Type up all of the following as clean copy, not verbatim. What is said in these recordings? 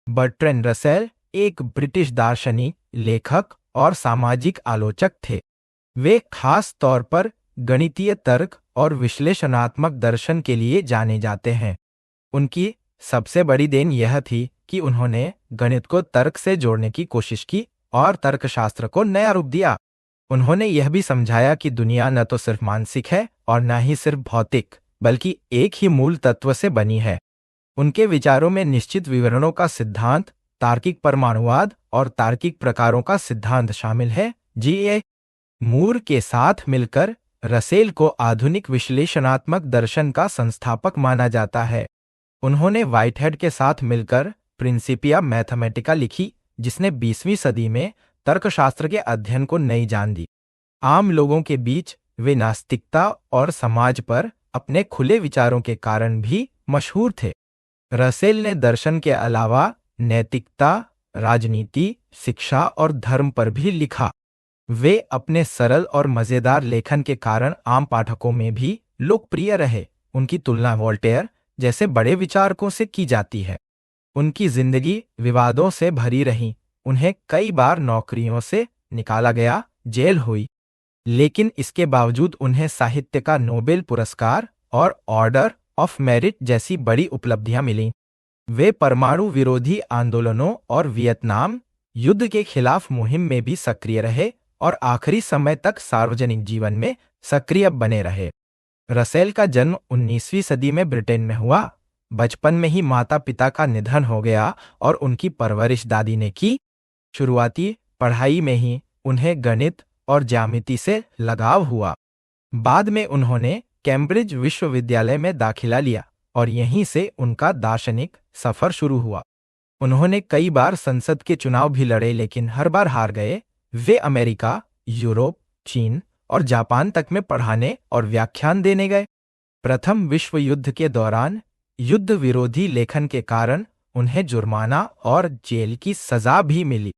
Bertrand Russell एक British दार्शनिक, लेखक और सामाजिक आलोचक थे। वे खास तौर पर गणितीय तर्क और विश्लेषणात्मक दर्शन के लिए जाने जाते हैं। उनकी सबसे बड़ी देन यह थी कि उन्होंने गणित को तर्क से जोड़ने की कोशिश की और तर्कशास्त्र को नया रूप दिया। उन्होंने यह भी समझाया कि दुनिया न तो सिर्फ मानसिक है और न ही सिर्फ भौतिक, बल्कि एक ही मूल तत्व से बनी है। उनके विचारों में निश्चित विवरणों का सिद्धांत, तार्किक परमाणुवाद और तार्किक प्रकारों का सिद्धांत शामिल है। जी.ए. मूर के साथ मिलकर रसेल को आधुनिक विश्लेषणात्मक दर्शन का संस्थापक माना जाता है। उन्होंने व्हाइटहेड के साथ मिलकर प्रिंसिपिया मैथमेटिका लिखी, जिसने 20वीं सदी में तर्कशास्त्र के अध्ययन को नई जान दी। आम लोगों के बीच वे नास्तिकता और समाज पर अपने खुले विचारों के कारण भी मशहूर थे। रसेल ने दर्शन के अलावा नैतिकता, राजनीति, शिक्षा और धर्म पर भी लिखा। वे अपने सरल और मजेदार लेखन के कारण आम पाठकों में भी लोकप्रिय रहे। उनकी तुलना वोल्टेयर जैसे बड़े विचारकों से की जाती है। उनकी जिंदगी विवादों से भरी रही। उन्हें कई बार नौकरियों से निकाला गया, जेल हुई, लेकिन इसके बावजूद उन्हें साहित्य का नोबेल पुरस्कार और ऑर्डर ऑफ मेरिट जैसी बड़ी उपलब्धियां मिलीं। वे परमाणु विरोधी आंदोलनों और वियतनाम युद्ध के खिलाफ मुहिम में भी सक्रिय रहे और आखिरी समय तक सार्वजनिक जीवन में सक्रिय बने रहे। रसेल का जन्म 19वीं सदी में ब्रिटेन में हुआ। बचपन में ही माता पिता का निधन हो गया और उनकी परवरिश दादी ने की। शुरुआती पढ़ाई में ही उन्हें गणित और ज्यामिति से लगाव हुआ। बाद में उन्होंने कैम्ब्रिज विश्वविद्यालय में दाखिला लिया और यहीं से उनका दार्शनिक सफर शुरू हुआ। उन्होंने कई बार संसद के चुनाव भी लड़े, लेकिन हर बार हार गए। वे अमेरिका, यूरोप, चीन और जापान तक में पढ़ाने और व्याख्यान देने गए। प्रथम विश्व युद्ध के दौरान युद्ध विरोधी लेखन के कारण उन्हें जुर्माना और जेल की सजा भी मिली।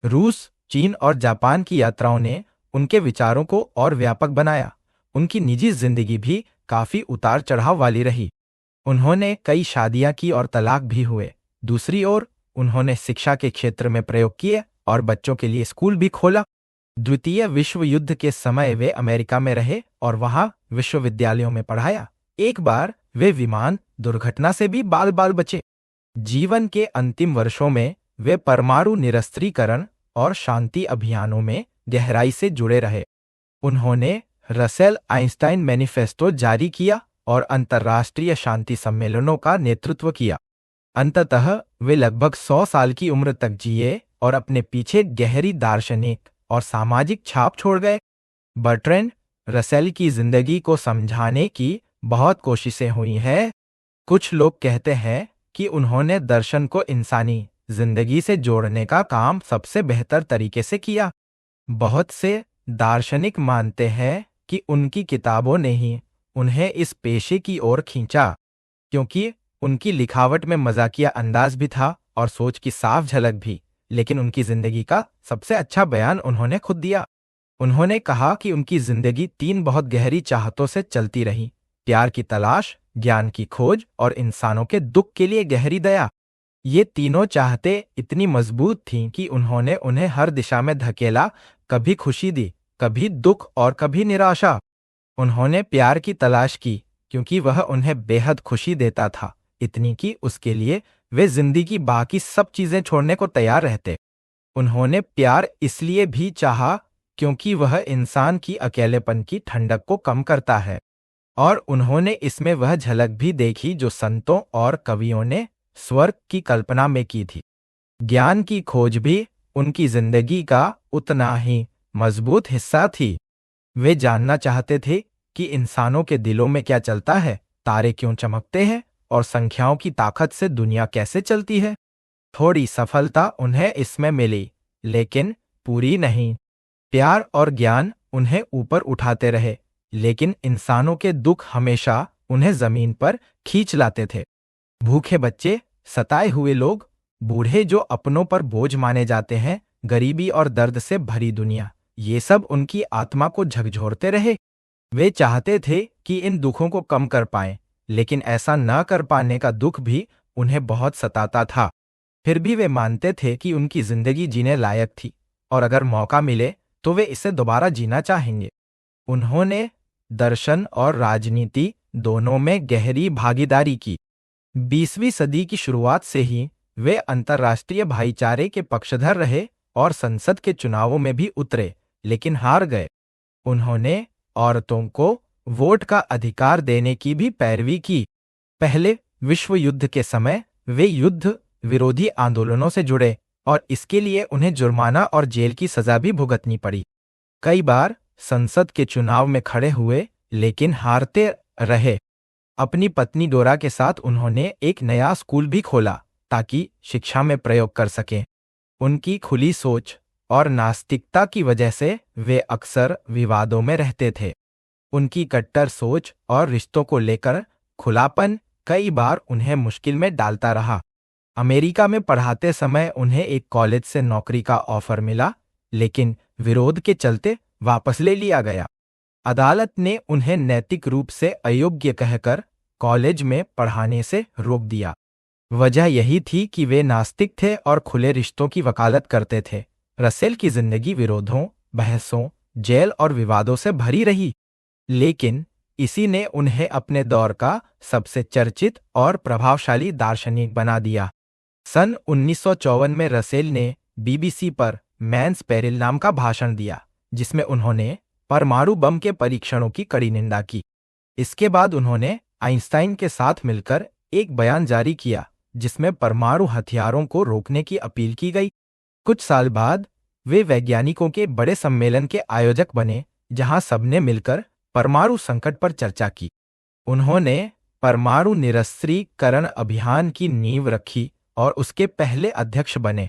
रूस, चीन और जापान की यात्राओं ने उनके विचारों को और व्यापक बनाया। उनकी निजी जिंदगी भी काफी उतार चढ़ाव वाली रही। उन्होंने कई शादियां की और तलाक भी हुए। दूसरी ओर उन्होंने शिक्षा के क्षेत्र में प्रयोग किए और बच्चों के लिए स्कूल भी खोला। द्वितीय विश्व युद्ध के समय वे अमेरिका में रहे और वहां विश्वविद्यालयों में पढ़ाया। एक बार वे विमान दुर्घटना से भी बाल बाल बचे। जीवन के अंतिम वर्षों में वे परमाणु निरस्त्रीकरण और शांति अभियानों में गहराई से जुड़े रहे। उन्होंने रसेल आइंस्टाइन मैनिफेस्टो जारी किया और अंतर्राष्ट्रीय शांति सम्मेलनों का नेतृत्व किया। अंततः वे लगभग 100 साल की उम्र तक जिए और अपने पीछे गहरी दार्शनिक और सामाजिक छाप छोड़ गए। बर्ट्रैंड रसेल की जिंदगी को समझाने की बहुत कोशिशें हुई हैं। कुछ लोग कहते हैं कि उन्होंने दर्शन को इंसानी जिंदगी से जोड़ने का काम सबसे बेहतर तरीके से किया। बहुत से दार्शनिक मानते हैं कि उनकी किताबों ने ही उन्हें इस पेशे की ओर खींचा, क्योंकि उनकी लिखावट में मजाकिया अंदाज भी था और सोच की साफ झलक भी। लेकिन उनकी जिंदगी का सबसे अच्छा बयान उन्होंने खुद दिया। उन्होंने कहा कि उनकी जिंदगी 3 बहुत गहरी चाहतों से चलती रही: प्यार की तलाश, ज्ञान की खोज और इंसानों के दुख के लिए गहरी दया। ये तीनों चाहते इतनी मजबूत थीं कि उन्होंने उन्हें हर दिशा में धकेला, कभी खुशी दी, कभी दुख और कभी निराशा। उन्होंने प्यार की तलाश की क्योंकि वह उन्हें बेहद खुशी देता था, इतनी कि उसके लिए वे जिंदगी बाकी सब चीजें छोड़ने को तैयार रहते। उन्होंने प्यार इसलिए भी चाहा क्योंकि वह इंसान की अकेलेपन की ठंडक को कम करता है, और उन्होंने इसमें वह झलक भी देखी जो संतों और कवियों ने स्वर्ग की कल्पना में की थी। ज्ञान की खोज भी उनकी जिंदगी का उतना ही मजबूत हिस्सा थी। वे जानना चाहते थे कि इंसानों के दिलों में क्या चलता है, तारे क्यों चमकते हैं और संख्याओं की ताकत से दुनिया कैसे चलती है। थोड़ी सफलता उन्हें इसमें मिली, लेकिन पूरी नहीं। प्यार और ज्ञान उन्हें ऊपर उठाते रहे, लेकिन इंसानों के दुख हमेशा उन्हें जमीन पर खींच लाते थे। भूखे बच्चे, सताए हुए लोग, बूढ़े जो अपनों पर बोझ माने जाते हैं, गरीबी और दर्द से भरी दुनिया, ये सब उनकी आत्मा को झकझोरते रहे। वे चाहते थे कि इन दुखों को कम कर पाएं, लेकिन ऐसा न कर पाने का दुख भी उन्हें बहुत सताता था। फिर भी वे मानते थे कि उनकी जिंदगी जीने लायक थी और अगर मौका मिले तो वे इसे दोबारा जीना चाहेंगे। उन्होंने दर्शन और राजनीति दोनों में गहरी भागीदारी की। 20वीं सदी की शुरुआत से ही वे अंतर्राष्ट्रीय भाईचारे के पक्षधर रहे और संसद के चुनावों में भी उतरे, लेकिन हार गए। उन्होंने औरतों को वोट का अधिकार देने की भी पैरवी की। पहले विश्व युद्ध के समय वे युद्ध विरोधी आंदोलनों से जुड़े और इसके लिए उन्हें जुर्माना और जेल की सजा भी भुगतनी पड़ी। कई बार संसद के चुनाव में खड़े हुए, लेकिन हारते रहे। अपनी पत्नी डोरा के साथ उन्होंने एक नया स्कूल भी खोला ताकि शिक्षा में प्रयोग कर सकें। उनकी खुली सोच और नास्तिकता की वजह से वे अक्सर विवादों में रहते थे। उनकी कट्टर सोच और रिश्तों को लेकर खुलापन कई बार उन्हें मुश्किल में डालता रहा। अमेरिका में पढ़ाते समय उन्हें एक कॉलेज से नौकरी का ऑफर मिला, लेकिन विरोध के चलते वापस ले लिया गया। अदालत ने उन्हें नैतिक रूप से अयोग्य कहकर कॉलेज में पढ़ाने से रोक दिया। वजह यही थी कि वे नास्तिक थे और खुले रिश्तों की वकालत करते थे। रसेल की जिंदगी विरोधों, बहसों, जेल और विवादों से भरी रही, लेकिन इसी ने उन्हें अपने दौर का सबसे चर्चित और प्रभावशाली दार्शनिक बना दिया। सन 1954 में रसेल ने बीबीसी पर मैन्स पेरिल नाम का भाषण दिया, जिसमें उन्होंने परमाणु बम के परीक्षणों की कड़ी निंदा की। इसके बाद उन्होंने आइंस्टाइन के साथ मिलकर एक बयान जारी किया जिसमें परमाणु हथियारों को रोकने की अपील की गई। कुछ साल बाद वे वैज्ञानिकों के बड़े सम्मेलन के आयोजक बने, जहां सबने मिलकर परमाणु संकट पर चर्चा की। उन्होंने परमाणु निरस्त्रीकरण अभियान की नींव रखी और उसके पहले अध्यक्ष बने।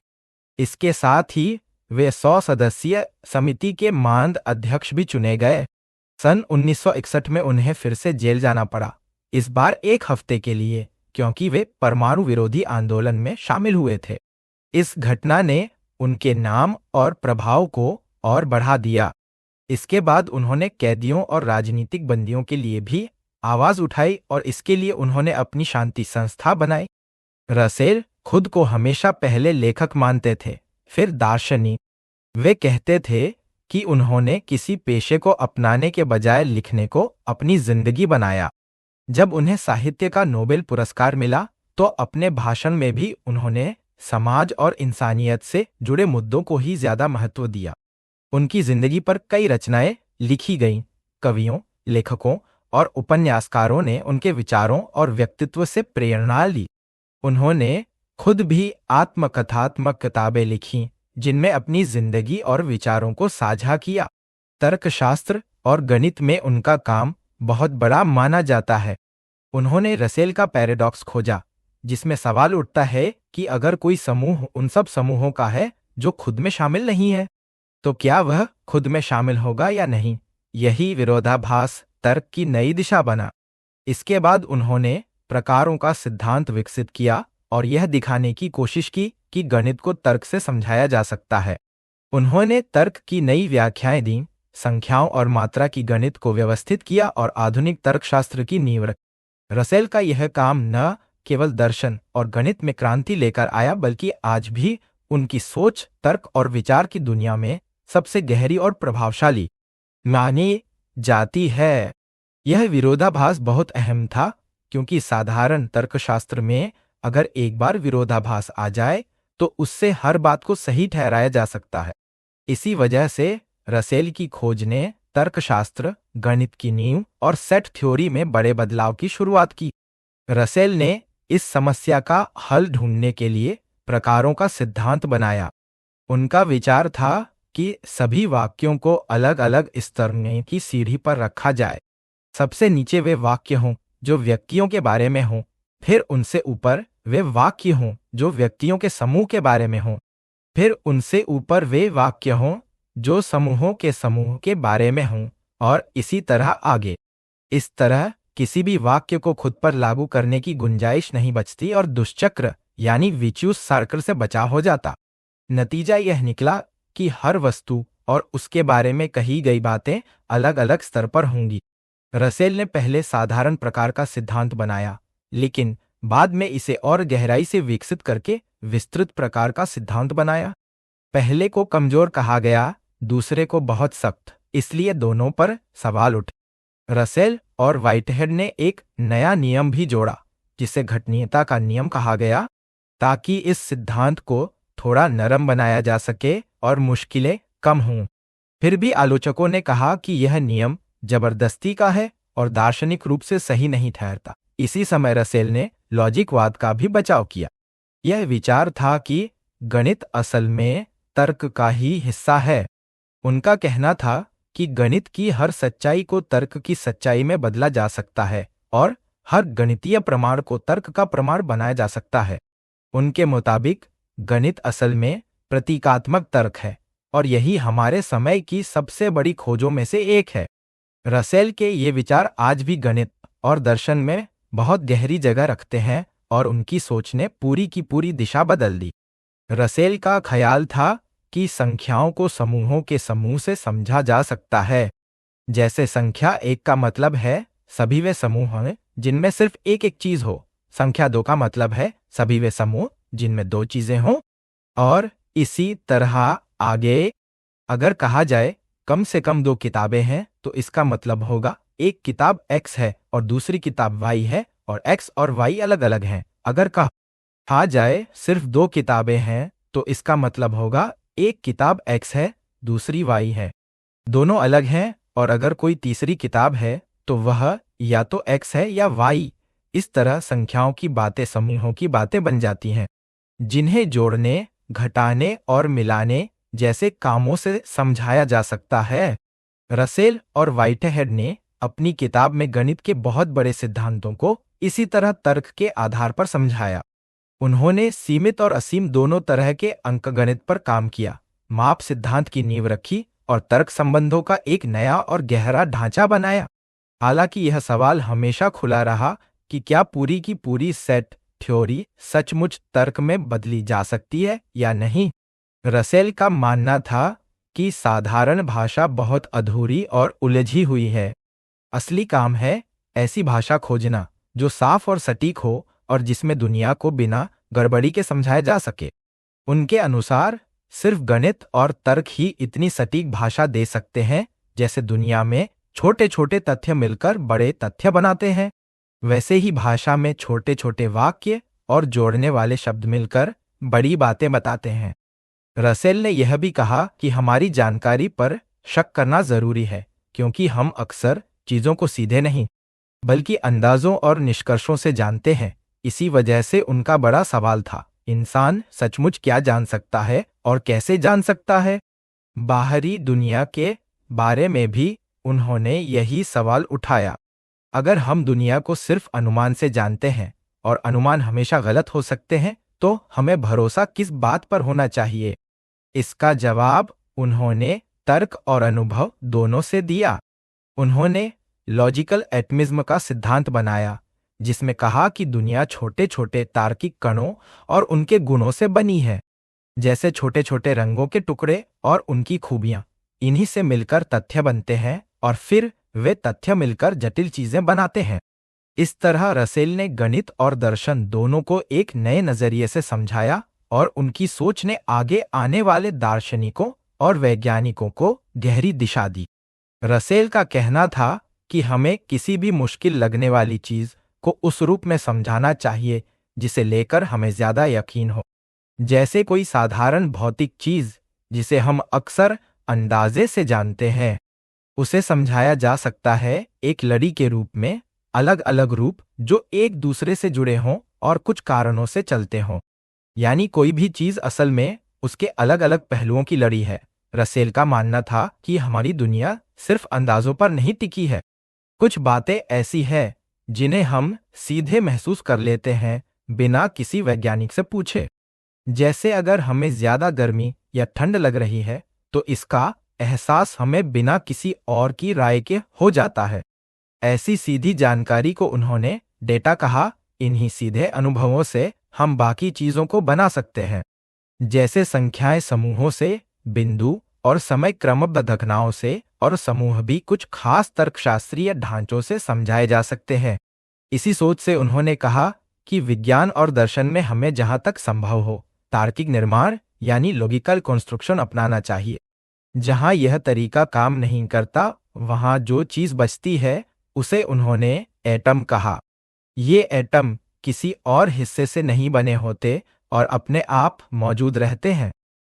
इसके साथ ही वे 100 सदस्यीय समिति के मानद अध्यक्ष भी चुने गए। सन 1961 में उन्हें फिर से जेल जाना पड़ा, इस बार एक हफ्ते के लिए, क्योंकि वे परमाणु विरोधी आंदोलन में शामिल हुए थे। इस घटना ने उनके नाम और प्रभाव को और बढ़ा दिया। इसके बाद उन्होंने कैदियों और राजनीतिक बंदियों के लिए भी आवाज उठाई और इसके लिए उन्होंने अपनी शांति संस्था बनाई। रसेल खुद को हमेशा पहले लेखक मानते थे, फिर दार्शनिक। वे कहते थे कि उन्होंने किसी पेशे को अपनाने के बजाय लिखने को अपनी जिंदगी बनाया। जब उन्हें साहित्य का नोबेल पुरस्कार मिला तो अपने भाषण में भी उन्होंने समाज और इंसानियत से जुड़े मुद्दों को ही ज्यादा महत्व दिया। उनकी जिंदगी पर कई रचनाएं लिखी गईं। कवियों, लेखकों और उपन्यासकारों ने उनके विचारों और व्यक्तित्व से प्रेरणा ली। उन्होंने खुद भी आत्मकथात्मक किताबें लिखीं, जिनमें अपनी जिंदगी और विचारों को साझा किया। तर्कशास्त्र और गणित में उनका काम बहुत बड़ा माना जाता है। उन्होंने रसेल का पैराडॉक्स खोजा, जिसमें सवाल उठता है कि अगर कोई समूह उन सब समूहों का है जो खुद में शामिल नहीं है, तो क्या वह खुद में शामिल होगा या नहीं। यही विरोधाभास तर्क की नई दिशा बना। इसके बाद उन्होंने प्रकारों का सिद्धांत विकसित किया और यह दिखाने की कोशिश की कि गणित को तर्क से समझाया जा सकता है। उन्होंने तर्क की नई व्याख्याएं दी, संख्याओं और मात्रा की गणित को व्यवस्थित किया और आधुनिक तर्कशास्त्र की नींव रखी। रसेल का यह काम न केवल दर्शन और गणित में क्रांति लेकर आया, बल्कि आज भी उनकी सोच तर्क और विचार की दुनिया में सबसे गहरी और प्रभावशाली मानी जाती है। यह विरोधाभास बहुत अहम था, क्योंकि साधारण तर्कशास्त्र में अगर एक बार विरोधाभास आ जाए तो उससे हर बात को सही ठहराया जा सकता है। इसी वजह से रसेल की खोज ने तर्कशास्त्र, गणित की नींव और सेट थ्योरी में बड़े बदलाव की शुरुआत की। रसेल ने इस समस्या का हल ढूंढने के लिए प्रकारों का सिद्धांत बनाया। उनका विचार था कि सभी वाक्यों को अलग अलग स्तर की सीढ़ी पर रखा जाए। सबसे नीचे वे वाक्य हों जो व्यक्तियों के बारे में हों, फिर उनसे ऊपर वे वाक्य हों जो व्यक्तियों के समूह के बारे में हों, फिर उनसे ऊपर वे वाक्य हों जो समूहों के समूह के बारे में हों, और इसी तरह आगे। इस तरह किसी भी वाक्य को खुद पर लागू करने की गुंजाइश नहीं बचती और दुष्चक्र यानी विच्युअस सर्कल से बचा हो जाता। नतीजा यह निकला कि हर वस्तु और उसके बारे में कही गई बातें अलग अलग स्तर पर होंगी। रसेल ने पहले साधारण प्रकार का सिद्धांत बनाया, लेकिन बाद में इसे और गहराई से विकसित करके विस्तृत प्रकार का सिद्धांत बनाया। पहले को कमजोर कहा गया, दूसरे को बहुत सख्त, इसलिए दोनों पर सवाल उठे। रसेल और व्हाइटहेड ने एक नया नियम भी जोड़ा, जिसे घटनीयता का नियम कहा गया, ताकि इस सिद्धांत को थोड़ा नरम बनाया जा सके और मुश्किलें कम हों। फिर भी आलोचकों ने कहा कि यह नियम जबरदस्ती का है और दार्शनिक रूप से सही नहीं ठहरता। इसी समय रसेल ने लॉजिकवाद का भी बचाव किया। यह विचार था कि गणित असल में तर्क का ही हिस्सा है। उनका कहना था कि गणित की हर सच्चाई को तर्क की सच्चाई में बदला जा सकता है और हर गणितीय प्रमाण को तर्क का प्रमाण बनाया जा सकता है। उनके मुताबिक गणित असल में प्रतीकात्मक तर्क है और यही हमारे समय की सबसे बड़ी खोजों में से एक है। रसेल के ये विचार आज भी गणित और दर्शन में बहुत गहरी जगह रखते हैं और उनकी सोच ने पूरी की पूरी दिशा बदल दी। रसेल का ख्याल था कि संख्याओं को समूहों के समूह से समझा जा सकता है। जैसे संख्या 1 का मतलब है सभी वे समूह हैं जिनमें सिर्फ एक एक चीज हो। संख्या 2 का मतलब है सभी वे समूह जिनमें 2 चीजें हों। और इसी तरह आगे अगर कहा जाए कम से कम 2 किताबें हैं तो इसका मतलब होगा एक किताब X है और दूसरी किताब Y है और X और Y अलग अलग हैं। अगर कहा जाए सिर्फ 2 किताबें हैं तो इसका मतलब होगा एक किताब X है, दूसरी Y है, दोनों अलग हैं। और अगर कोई तीसरी किताब है तो वह या तो X है या Y। इस तरह संख्याओं की बातें समूहों की बातें बन जाती हैं, जिन्हें जोड़ने, घटाने और मिलाने जैसे कामों से समझाया जा सकता है। रसेल और व्हाइटहेड ने अपनी किताब में गणित के बहुत बड़े सिद्धांतों को इसी तरह तर्क के आधार पर समझाया। उन्होंने सीमित और असीम दोनों तरह के अंकगणित पर काम किया, माप सिद्धांत की नींव रखी और तर्क संबंधों का एक नया और गहरा ढांचा बनाया। हालांकि यह सवाल हमेशा खुला रहा कि क्या पूरी की पूरी सेट थ्योरी सचमुच तर्क में बदली जा सकती है या नहीं। रसेल का मानना था कि साधारण भाषा बहुत अधूरी और उलझी हुई है। असली काम है ऐसी भाषा खोजना जो साफ और सटीक हो और जिसमें दुनिया को बिना गड़बड़ी के समझाया जा सके। उनके अनुसार सिर्फ गणित और तर्क ही इतनी सटीक भाषा दे सकते हैं जैसे दुनिया में छोटे छोटे तथ्य मिलकर बड़े तथ्य बनाते हैं, वैसे ही भाषा में छोटे छोटे वाक्य और जोड़ने वाले शब्द मिलकर बड़ी बातें बताते हैं। रसेल ने यह भी कहा कि हमारी जानकारी पर शक करना जरूरी है, क्योंकि हम अक्सर चीजों को सीधे नहीं बल्कि अंदाजों और निष्कर्षों से जानते हैं। इसी वजह से उनका बड़ा सवाल था, इंसान सचमुच क्या जान सकता है और कैसे जान सकता है। बाहरी दुनिया के बारे में भी उन्होंने यही सवाल उठाया। अगर हम दुनिया को सिर्फ अनुमान से जानते हैं और अनुमान हमेशा गलत हो सकते हैं, तो हमें भरोसा किस बात पर होना चाहिए? इसका जवाब उन्होंने तर्क और अनुभव दोनों से दिया। उन्होंने लॉजिकल एटमिज्म का सिद्धांत बनाया, जिसमें कहा कि दुनिया छोटे छोटे तार्किक कणों और उनके गुणों से बनी है, जैसे छोटे छोटे रंगों के टुकड़े और उनकी खूबियां। इन्हीं से मिलकर तथ्य बनते हैं और फिर वे तथ्य मिलकर जटिल चीजें बनाते हैं। इस तरह रसेल ने गणित और दर्शन दोनों को एक नए नजरिए से समझाया और उनकी सोच ने आगे आने वाले दार्शनिकों और वैज्ञानिकों को गहरी दिशा दी। रसेल का कहना था कि हमें किसी भी मुश्किल लगने वाली चीज को उस रूप में समझाना चाहिए जिसे लेकर हमें ज्यादा यकीन हो। जैसे कोई साधारण भौतिक चीज जिसे हम अक्सर अंदाजे से जानते हैं, उसे समझाया जा सकता है एक लड़ी के रूप में, अलग अलग रूप जो एक दूसरे से जुड़े हों और कुछ कारणों से चलते हों। यानी कोई भी चीज असल में उसके अलग अलग पहलुओं की लड़ी है। रसेल का मानना था कि हमारी दुनिया सिर्फ अंदाजों पर नहीं टिकी है। कुछ बातें ऐसी हैं जिन्हें हम सीधे महसूस कर लेते हैं बिना किसी वैज्ञानिक से पूछे। जैसे अगर हमें ज्यादा गर्मी या ठंड लग रही है तो इसका एहसास हमें बिना किसी और की राय के हो जाता है। ऐसी सीधी जानकारी को उन्होंने डेटा कहा। इन्हीं सीधे अनुभवों से हम बाकी चीजों को बना सकते हैं, जैसे संख्याएं समूहों से, बिंदु और समय क्रमबद्ध घटनाओं से, और समूह भी कुछ खास तर्कशास्त्रीय ढांचों से समझाए जा सकते हैं। इसी सोच से उन्होंने कहा कि विज्ञान और दर्शन में हमें जहां तक संभव हो तार्किक निर्माण यानी लॉजिकल कंस्ट्रक्शन अपनाना चाहिए। जहां यह तरीका काम नहीं करता वहां जो चीज बचती है उसे उन्होंने एटम कहा। ये एटम किसी और हिस्से से नहीं बने होते और अपने आप मौजूद रहते हैं।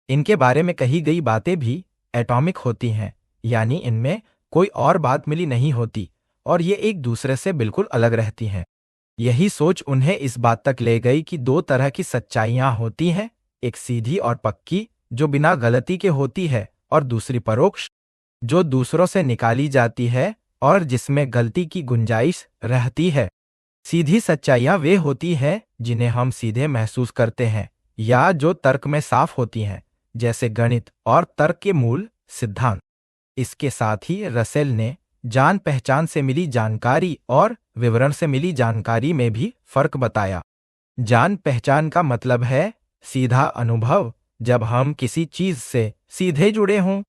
इनके बारे में कही गई बातें भी एटॉमिक होती हैं, यानी इनमें कोई और बात मिली नहीं होती और ये एक दूसरे से बिल्कुल अलग रहती हैं। यही सोच उन्हें इस बात तक ले गई कि दो तरह की सच्चाइयां होती हैं, एक सीधी और पक्की जो बिना गलती के होती है और दूसरी परोक्ष जो दूसरों से निकाली जाती है और जिसमें गलती की गुंजाइश रहती है। सीधी सच्चाइयां वे होती हैं जिन्हें हम सीधे महसूस करते हैं या जो तर्क में साफ होती हैं, जैसे गणित और तर्क के मूल सिद्धांत। इसके साथ ही रसेल ने जान पहचान से मिली जानकारी और विवरण से मिली जानकारी में भी फर्क बताया। जान पहचान का मतलब है सीधा अनुभव, जब हम किसी चीज से सीधे जुड़े हों,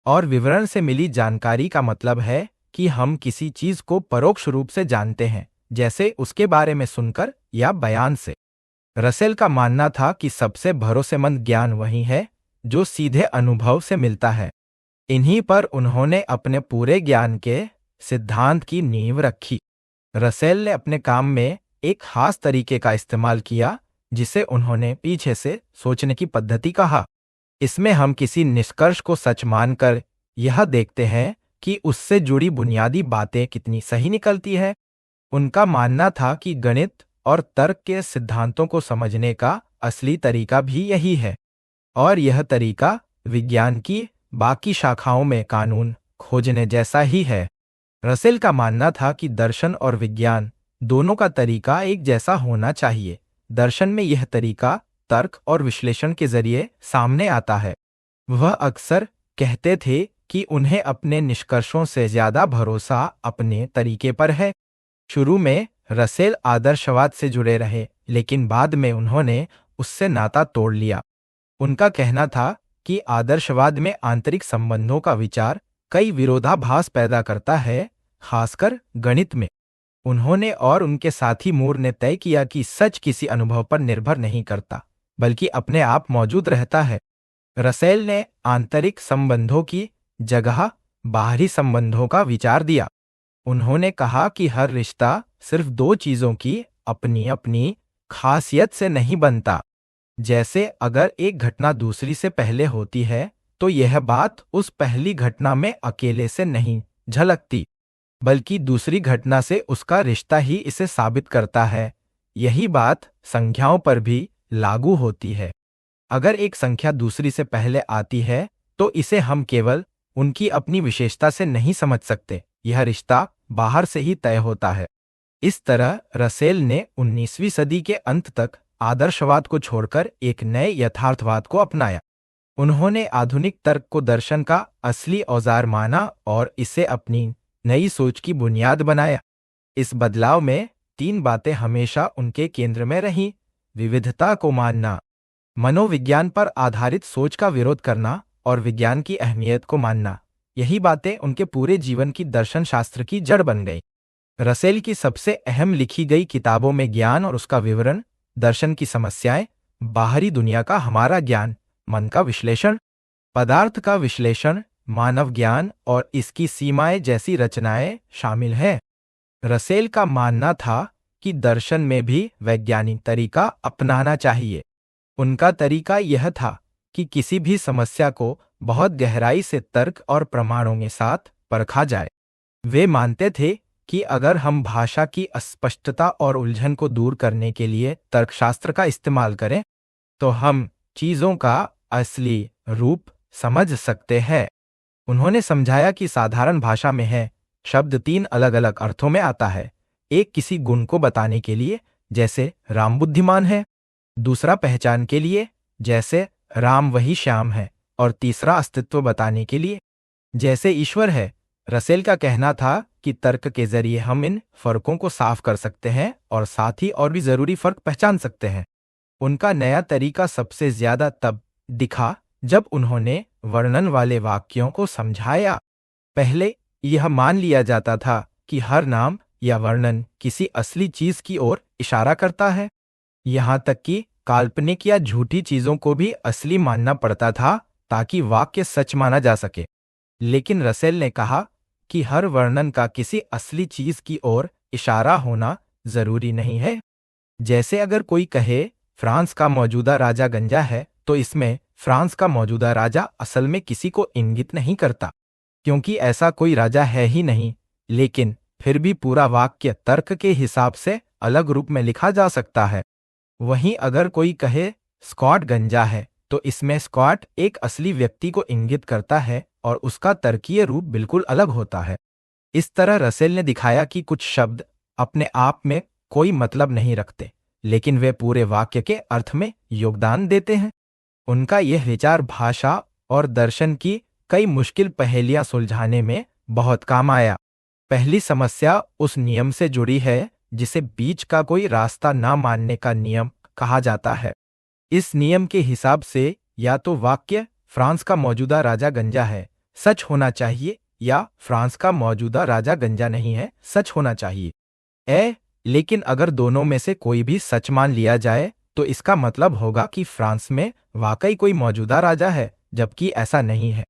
और विवरण से मिली जानकारी का मतलब है कि हम किसी चीज को परोक्ष रूप से जानते हैं, जैसे उसके बारे में सुनकर या बयान से। रसेल का मानना था कि सबसे भरोसेमंद ज्ञान वही है जो सीधे अनुभव से मिलता है। इन्हीं पर उन्होंने अपने पूरे ज्ञान के सिद्धांत की नींव रखी। रसेल ने अपने काम में एक खास तरीके का इस्तेमाल किया जिसे उन्होंने पीछे से सोचने की पद्धति कहा। इसमें हम किसी निष्कर्ष को सच मानकर यह देखते हैं कि उससे जुड़ी बुनियादी बातें कितनी सही निकलती है। उनका मानना था कि गणित और तर्क के सिद्धांतों को समझने का असली तरीका भी यही है और यह तरीका विज्ञान की बाकी शाखाओं में कानून खोजने जैसा ही है। रसेल का मानना था कि दर्शन और विज्ञान दोनों का तरीका एक जैसा होना चाहिए। दर्शन में यह तरीका तर्क और विश्लेषण के जरिए सामने आता है। वह अक्सर कहते थे कि उन्हें अपने निष्कर्षों से ज्यादा भरोसा अपने तरीके पर है। शुरू में रसेल आदर्शवाद से जुड़े रहे, लेकिन बाद में उन्होंने उससे नाता तोड़ लिया। उनका कहना था कि आदर्शवाद में आंतरिक संबंधों का विचार कई विरोधाभास पैदा करता है, खासकर गणित में। उन्होंने और उनके साथी मूर ने तय किया कि सच किसी अनुभव पर निर्भर नहीं करता, बल्कि अपने आप मौजूद रहता है। रसेल ने आंतरिक संबंधों की जगह बाहरी संबंधों का विचार दिया। उन्होंने कहा कि हर रिश्ता सिर्फ दो चीजों की अपनी अपनी खासियत से नहीं बनता। जैसे अगर एक घटना दूसरी से पहले होती है तो यह बात उस पहली घटना में अकेले से नहीं झलकती, बल्कि दूसरी घटना से उसका रिश्ता ही इसे साबित करता है। यही बात संख्याओं पर भी लागू होती है। अगर एक संख्या दूसरी से पहले आती है तो इसे हम केवल उनकी अपनी विशेषता से नहीं समझ सकते, यह रिश्ता बाहर से ही तय होता है। इस तरह रसेल ने 19वीं सदी के अंत तक आदर्शवाद को छोड़कर एक नए यथार्थवाद को अपनाया। उन्होंने आधुनिक तर्क को दर्शन का असली औजार माना और इसे अपनी नई सोच की बुनियाद बनाया। इस बदलाव में 3 बातें हमेशा उनके केंद्र में रहीं: विविधता को मानना, मनोविज्ञान पर आधारित सोच का विरोध करना और विज्ञान की अहमियत को मानना। यही बातें उनके पूरे जीवन की दर्शन शास्त्र की जड़ बन गई। रसेल की सबसे अहम लिखी गई किताबों में ज्ञान और उसका विवरण, दर्शन की समस्याएं, बाहरी दुनिया का हमारा ज्ञान, मन का विश्लेषण, पदार्थ का विश्लेषण, मानव ज्ञान और इसकी सीमाएं जैसी रचनाएं शामिल हैं। रसेल का मानना था कि दर्शन में भी वैज्ञानिक तरीका अपनाना चाहिए। उनका तरीका यह था कि किसी भी समस्या को बहुत गहराई से तर्क और प्रमाणों के साथ परखा जाए। वे मानते थे कि अगर हम भाषा की अस्पष्टता और उलझन को दूर करने के लिए तर्कशास्त्र का इस्तेमाल करें, तो हम चीजों का असली रूप समझ सकते हैं। उन्होंने समझाया कि साधारण भाषा में है शब्द 3 अलग अलग अर्थों में आता है। एक किसी गुण को बताने के लिए, जैसे राम बुद्धिमान है; दूसरा पहचान के लिए, जैसे राम वही श्याम है; और तीसरा अस्तित्व बताने के लिए, जैसे ईश्वर है। रसेल का कहना था कि तर्क के जरिए हम इन फर्कों को साफ कर सकते हैं और साथ ही और भी जरूरी फर्क पहचान सकते हैं। उनका नया तरीका सबसे ज्यादा तब दिखा जब उन्होंने वर्णन वाले वाक्यों को समझाया। पहले यह मान लिया जाता था कि हर नाम या वर्णन किसी असली चीज की ओर इशारा करता है। यहाँ तक कि काल्पनिक या झूठी चीजों को भी असली मानना पड़ता था ताकि वाक्य सच माना जा सके। लेकिन रसेल ने कहा कि हर वर्णन का किसी असली चीज की ओर इशारा होना जरूरी नहीं है। जैसे अगर कोई कहे फ्रांस का मौजूदा राजा गंजा है, तो इसमें फ्रांस का मौजूदा राजा असल में किसी को इंगित नहीं करता, क्योंकि ऐसा कोई राजा है ही नहीं। लेकिन फिर भी पूरा वाक्य तर्क के हिसाब से अलग रूप में लिखा जा सकता है। वहीं अगर कोई कहे स्कॉट गंजा है, तो इसमें स्कॉट एक असली व्यक्ति को इंगित करता है और उसका तर्कीय रूप बिल्कुल अलग होता है। इस तरह रसेल ने दिखाया कि कुछ शब्द अपने आप में कोई मतलब नहीं रखते, लेकिन वे पूरे वाक्य के अर्थ में योगदान देते हैं। उनका यह विचार भाषा और दर्शन की कई मुश्किल पहेलियां सुलझाने में बहुत काम आया। पहली समस्या उस नियम से जुड़ी है जिसे बीच का कोई रास्ता ना मानने का नियम कहा जाता है। इस नियम के हिसाब से या तो वाक्य फ्रांस का मौजूदा राजा गंजा है सच होना चाहिए, या फ्रांस का मौजूदा राजा गंजा नहीं है सच होना चाहिए। लेकिन अगर दोनों में से कोई भी सच मान लिया जाए तो इसका मतलब होगा कि फ्रांस में वाकई कोई मौजूदा राजा है, जबकि ऐसा नहीं है।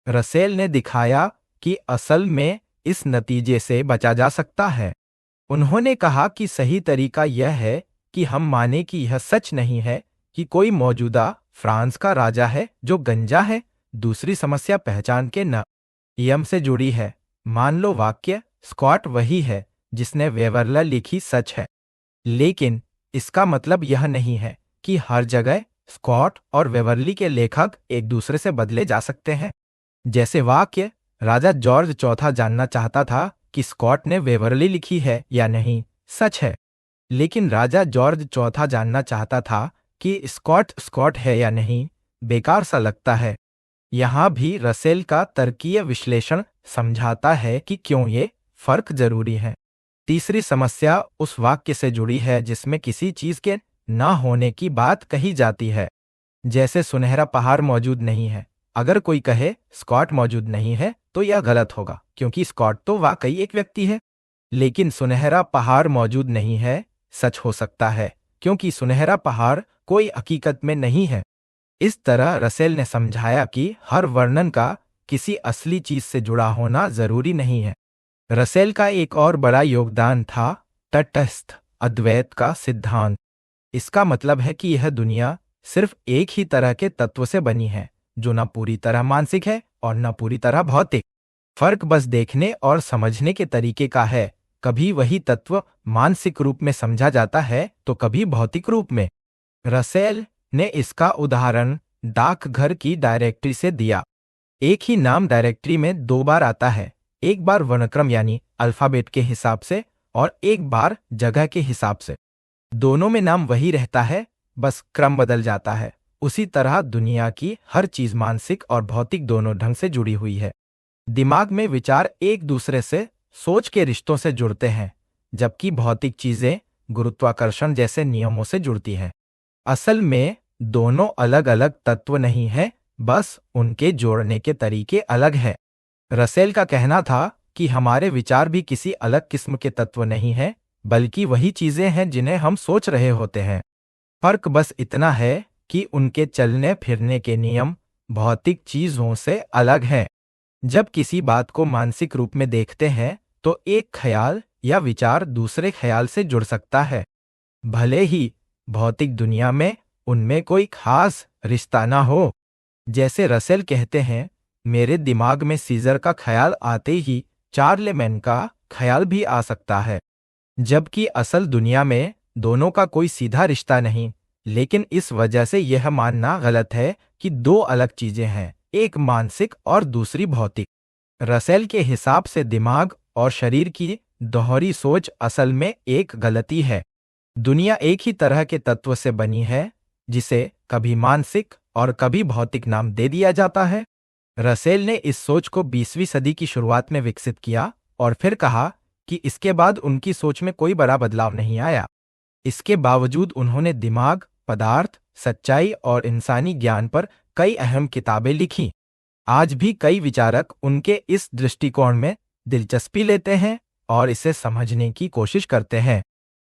रसेल ने दिखाया कि असल में इस नतीजे से बचा जा सकता है। उन्होंने कहा कि सही तरीका यह है कि हम माने कि यह सच नहीं है कि कोई मौजूदा फ्रांस का राजा है जो गंजा है। दूसरी समस्या पहचान के नियम से जुड़ी है। मान लो वाक्य स्कॉट वही है जिसने वेवरला लिखी सच है, लेकिन इसका मतलब यह नहीं है कि हर जगह स्कॉट और वेवरली के लेखक एक दूसरे से बदले जा सकते हैं। जैसे वाक्य राजा जॉर्ज चौथा जानना चाहता था कि स्कॉट ने वेवरली लिखी है या नहीं सच है, लेकिन राजा जॉर्ज चौथा जानना चाहता था कि स्कॉट स्कॉट है या नहीं बेकार सा लगता है। यहाँ भी रसेल का तर्कीय विश्लेषण समझाता है कि क्यों ये फर्क जरूरी है। तीसरी समस्या उस वाक्य से जुड़ी है जिसमें किसी चीज के ना होने की बात कही जाती है। जैसे सुनहरा पहाड़ मौजूद नहीं है। अगर कोई कहे स्कॉट मौजूद नहीं है तो यह गलत होगा, क्योंकि स्कॉट तो वाकई एक व्यक्ति है। लेकिन सुनहरा पहाड़ मौजूद नहीं है सच हो सकता है, क्योंकि सुनहरा पहाड़ कोई हकीकत में नहीं है। इस तरह रसेल ने समझाया कि हर वर्णन का किसी असली चीज से जुड़ा होना जरूरी नहीं है। रसेल का एक और बड़ा योगदान था तटस्थ अद्वैत का सिद्धांत। इसका मतलब है कि यह दुनिया सिर्फ एक ही तरह के तत्व से बनी है, जो न पूरी तरह मानसिक है और न पूरी तरह भौतिक। फर्क बस देखने और समझने के तरीके का है। कभी वही तत्व मानसिक रूप में समझा जाता है तो कभी भौतिक रूप में। रसेल ने इसका उदाहरण डाकघर की डायरेक्टरी से दिया। एक ही नाम डायरेक्टरी में दो बार आता है, एक बार वर्णक्रम यानी अल्फाबेट के हिसाब से और एक बार जगह के हिसाब से। दोनों में नाम वही रहता है, बस क्रम बदल जाता है। उसी तरह दुनिया की हर चीज मानसिक और भौतिक दोनों ढंग से जुड़ी हुई है। दिमाग में विचार एक दूसरे से सोच के रिश्तों से जुड़ते हैं, जबकि भौतिक चीजें गुरुत्वाकर्षण जैसे नियमों से जुड़ती हैं। असल में दोनों अलग अलग तत्व नहीं हैं, बस उनके जोड़ने के तरीके अलग हैं। रसेल का कहना था कि हमारे विचार भी किसी अलग किस्म के तत्व नहीं हैं, बल्कि वही चीजें हैं जिन्हें हम सोच रहे होते हैं। फर्क बस इतना है कि उनके चलने फिरने के नियम भौतिक चीजों से अलग हैं। जब किसी बात को मानसिक रूप में देखते हैं तो एक ख्याल या विचार दूसरे ख्याल से जुड़ सकता है, भले ही भौतिक दुनिया में उनमें कोई खास रिश्ता ना हो। जैसे रसेल कहते हैं, मेरे दिमाग में सीजर का ख्याल आते ही चार्लेमेन का ख्याल भी आ सकता है, जबकि असल दुनिया में दोनों का कोई सीधा रिश्ता नहीं। लेकिन इस वजह से यह मानना गलत है कि दो अलग चीजें हैं, एक मानसिक और दूसरी भौतिक। रसेल के हिसाब से दिमाग और शरीर की दोहरी सोच असल में एक गलती है। दुनिया एक ही तरह के तत्व से बनी है, जिसे कभी मानसिक और कभी भौतिक नाम दे दिया जाता है। रसेल ने इस सोच को 20वीं सदी की शुरुआत में विकसित किया और फिर कहा कि इसके बाद उनकी सोच में कोई बड़ा बदलाव नहीं आया। इसके बावजूद उन्होंने दिमाग, पदार्थ, सच्चाई और इंसानी ज्ञान पर कई अहम किताबें लिखी। आज भी कई विचारक उनके इस दृष्टिकोण में दिलचस्पी लेते हैं और इसे समझने की कोशिश करते हैं।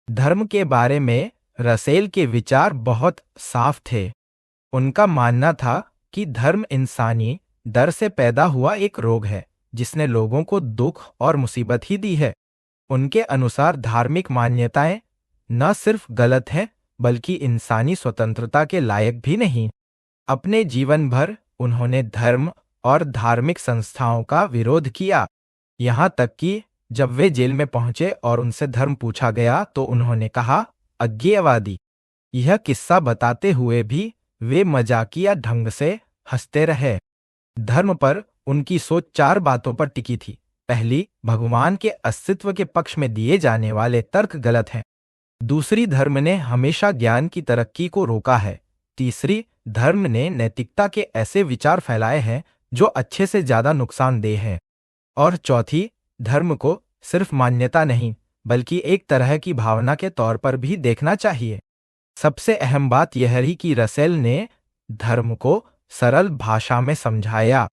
धर्म के बारे में रसेल के विचार बहुत साफ थे। उनका मानना था कि धर्म इंसानी डर से पैदा हुआ एक रोग है जिसने लोगों को दुख और मुसीबत ही दी है। उनके अनुसार धार्मिक मान्यताएं न सिर्फ गलत हैं बल्कि इंसानी स्वतंत्रता के लायक भी नहीं। अपने जीवन भर उन्होंने धर्म और धार्मिक संस्थाओं का विरोध किया, यहाँ तक कि जब वे जेल में पहुंचे और उनसे धर्म पूछा गया तो उन्होंने कहा, अज्ञेयवादी। यह किस्सा बताते हुए भी वे मजाकिया ढंग से हंसते रहे। धर्म पर उनकी सोच 4 बातों पर टिकी थी। पहली, भगवान के अस्तित्व के पक्ष में दिए जाने वाले तर्क गलत हैं। दूसरी, धर्म ने हमेशा ज्ञान की तरक्की को रोका है। तीसरी, धर्म ने नैतिकता के ऐसे विचार फैलाए हैं जो अच्छे से ज्यादा नुकसानदेह हैं। और चौथी, धर्म को सिर्फ मान्यता नहीं बल्कि एक तरह की भावना के तौर पर भी देखना चाहिए। सबसे अहम बात यह रही कि रसेल ने धर्म को सरल भाषा में समझाया।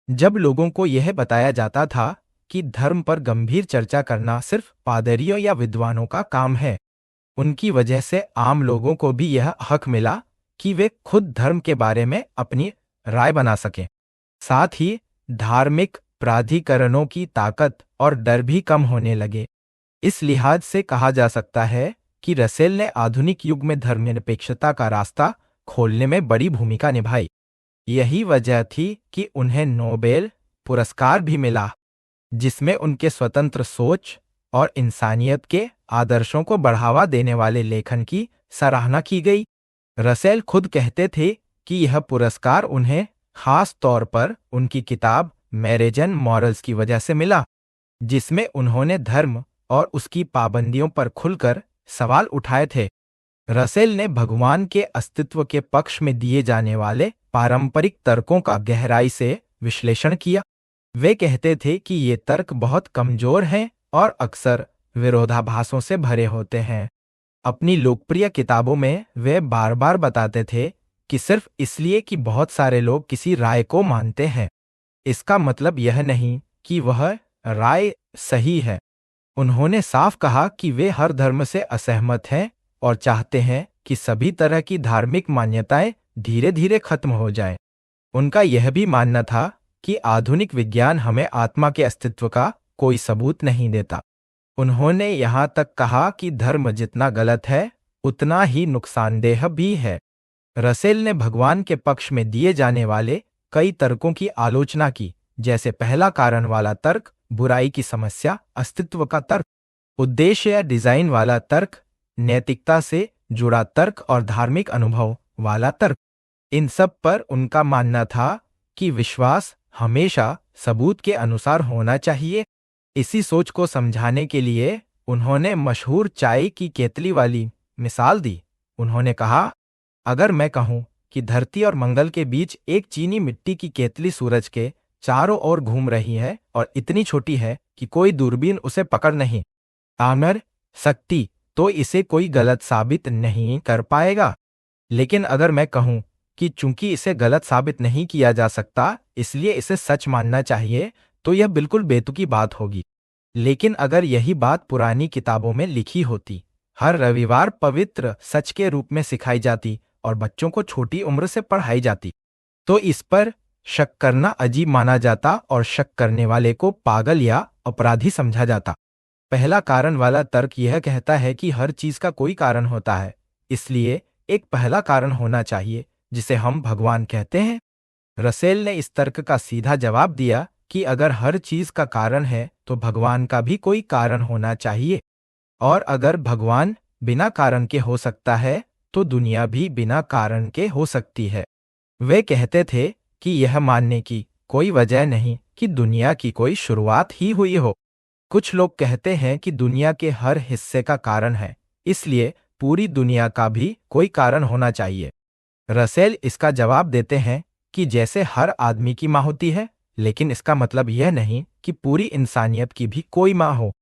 जब लोगों को यह बताया जाता था कि धर्म पर गंभीर चर्चा करना सिर्फ पादरियों या विद्वानों का काम है, उनकी वजह से आम लोगों को भी यह हक मिला कि वे खुद धर्म के बारे में अपनी राय बना सकें। साथ ही धार्मिक प्राधिकरणों की ताकत और डर भी कम होने लगे। इस लिहाज से कहा जा सकता है कि रसेल ने आधुनिक युग में धर्मनिरपेक्षता का रास्ता खोलने में बड़ी भूमिका निभाई। यही वजह थी कि उन्हें नोबेल पुरस्कार भी मिला, जिसमें उनके स्वतंत्र सोच और इंसानियत के आदर्शों को बढ़ावा देने वाले लेखन की सराहना की गई। रसेल खुद कहते थे कि यह पुरस्कार उन्हें खास तौर पर उनकी किताब मैरिज एंड मॉरल्स की वजह से मिला, जिसमें उन्होंने धर्म और उसकी पाबंदियों पर खुलकर सवाल उठाए थे। रसेल ने भगवान के अस्तित्व के पक्ष में दिए जाने वाले पारंपरिक तर्कों का गहराई से विश्लेषण किया। वे कहते थे कि ये तर्क बहुत कमजोर हैं और अक्सर विरोधाभासों से भरे होते हैं। अपनी लोकप्रिय किताबों में वे बार बार बताते थे कि सिर्फ इसलिए कि बहुत सारे लोग किसी राय को मानते हैं, इसका मतलब यह नहीं कि वह राय सही है। उन्होंने साफ कहा कि वे हर धर्म से असहमत हैं और चाहते हैं कि सभी तरह की धार्मिक मान्यताएं धीरे धीरे खत्म हो जाएं। उनका यह भी मानना था कि आधुनिक विज्ञान हमें आत्मा के अस्तित्व का कोई सबूत नहीं देता। उन्होंने यहाँ तक कहा कि धर्म जितना गलत है उतना ही नुकसानदेह भी है। रसेल ने भगवान के पक्ष में दिए जाने वाले कई तर्कों की आलोचना की, जैसे पहला कारण वाला तर्क, बुराई की समस्या, अस्तित्व का तर्क, उद्देश्य या डिजाइन वाला तर्क, नैतिकता से जुड़ा तर्क और धार्मिक अनुभव वाला तर्क। इन सब पर उनका मानना था कि विश्वास हमेशा सबूत के अनुसार होना चाहिए। इसी सोच को समझाने के लिए उन्होंने मशहूर चाय की केतली वाली मिसाल दी। उन्होंने कहा, अगर मैं कहूं कि धरती और मंगल के बीच एक चीनी मिट्टी की केतली सूरज के चारों ओर घूम रही है और इतनी छोटी है कि कोई दूरबीन उसे पकड़ नहीं आमर सकती, तो इसे कोई गलत साबित नहीं कर पाएगा। लेकिन अगर मैं कहूं कि चूंकि इसे गलत साबित नहीं किया जा सकता इसलिए इसे सच मानना चाहिए, तो यह बिल्कुल बेतुकी बात होगी। लेकिन अगर यही बात पुरानी किताबों में लिखी होती, हर रविवार पवित्र सच के रूप में सिखाई जाती और बच्चों को छोटी उम्र से पढ़ाई जाती, तो इस पर शक करना अजीब माना जाता और शक करने वाले को पागल या अपराधी समझा जाता। पहला कारण वाला तर्क यह कहता है कि हर चीज का कोई कारण होता है, इसलिए एक पहला कारण होना चाहिए जिसे हम भगवान कहते हैं। रसेल ने इस तर्क का सीधा जवाब दिया कि अगर हर चीज का कारण है तो भगवान का भी कोई कारण होना चाहिए, और अगर भगवान बिना कारण के हो सकता है तो दुनिया भी बिना कारण के हो सकती है। वे कहते थे कि यह मानने की कोई वजह नहीं कि दुनिया की कोई शुरुआत ही हुई हो। कुछ लोग कहते हैं कि दुनिया के हर हिस्से का कारण है, इसलिए पूरी दुनिया का भी कोई कारण होना चाहिए। रसेल इसका जवाब देते हैं कि जैसे हर आदमी की माँ होती है, लेकिन इसका मतलब यह नहीं कि पूरी इंसानियत की भी कोई माँ हो।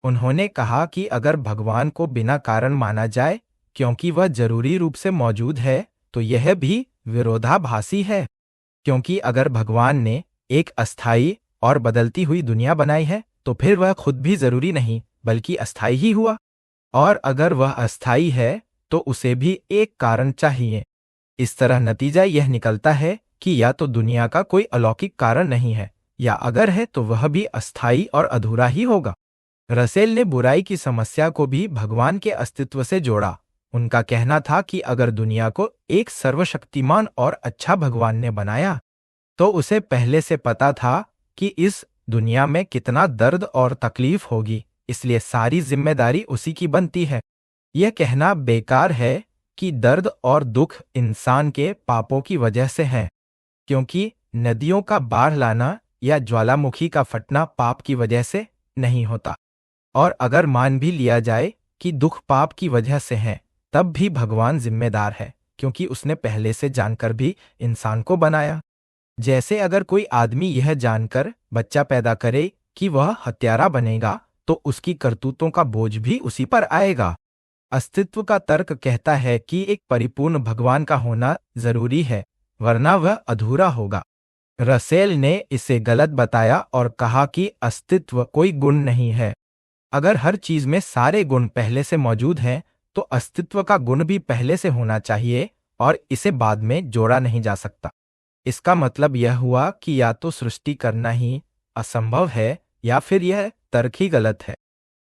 उन्होंने कहा कि अगर भगवान को बिना कारण माना जाए क्योंकि वह जरूरी रूप से मौजूद है, तो यह भी विरोधाभासी है, क्योंकि अगर भगवान ने एक अस्थायी और बदलती हुई दुनिया बनाई है तो फिर वह खुद भी जरूरी नहीं बल्कि अस्थायी ही हुआ। और अगर वह अस्थायी है तो उसे भी एक कारण चाहिए। इस तरह नतीजा यह निकलता है कि या तो दुनिया का कोई अलौकिक कारण नहीं है, या अगर है तो वह भी अस्थायी और अधूरा ही होगा। रसेल ने बुराई की समस्या को भी भगवान के अस्तित्व से जोड़ा। उनका कहना था कि अगर दुनिया को एक सर्वशक्तिमान और अच्छा भगवान ने बनाया, तो उसे पहले से पता था कि इस दुनिया में कितना दर्द और तकलीफ होगी, इसलिए सारी जिम्मेदारी उसी की बनती है। यह कहना बेकार है कि दर्द और दुख इंसान के पापों की वजह से हैं, क्योंकि नदियों का बाढ़ लाना या ज्वालामुखी का फटना पाप की वजह से नहीं होता। और अगर मान भी लिया जाए कि दुख पाप की वजह से हैं, तब भी भगवान जिम्मेदार है, क्योंकि उसने पहले से जानकर भी इंसान को बनाया। जैसे अगर कोई आदमी यह जानकर बच्चा पैदा करे कि वह हत्यारा बनेगा, तो उसकी करतूतों का बोझ भी उसी पर आएगा। अस्तित्व का तर्क कहता है कि एक परिपूर्ण भगवान का होना जरूरी है, वरना वह अधूरा होगा। रसेल ने इसे गलत बताया और कहा कि अस्तित्व कोई गुण नहीं है। अगर हर चीज में सारे गुण पहले से मौजूद हैं, तो अस्तित्व का गुण भी पहले से होना चाहिए और इसे बाद में जोड़ा नहीं जा सकता। इसका मतलब यह हुआ कि या तो सृष्टि करना ही असंभव है या फिर यह तर्क ही गलत है।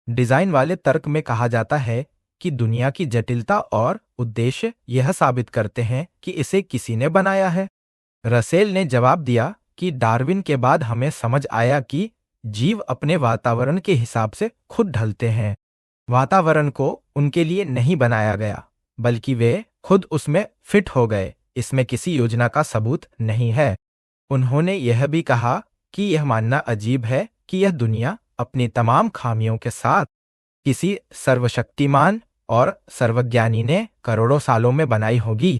डिजाइन वाले तर्क में कहा जाता है कि दुनिया की जटिलता और उद्देश्य यह साबित करते हैं कि इसे किसी ने बनाया है। रसेल ने जवाब दिया कि डार्विन के बाद हमें समझ आया कि जीव अपने वातावरण के हिसाब से खुद ढलते हैं। वातावरण को उनके लिए नहीं बनाया गया, बल्कि वे खुद उसमें फिट हो गए। इसमें किसी योजना का सबूत नहीं है। उन्होंने यह भी कहा कि यह मानना अजीब है कि यह दुनिया अपनी तमाम खामियों के साथ किसी सर्वशक्तिमान और सर्वज्ञानी ने करोड़ों सालों में बनाई होगी।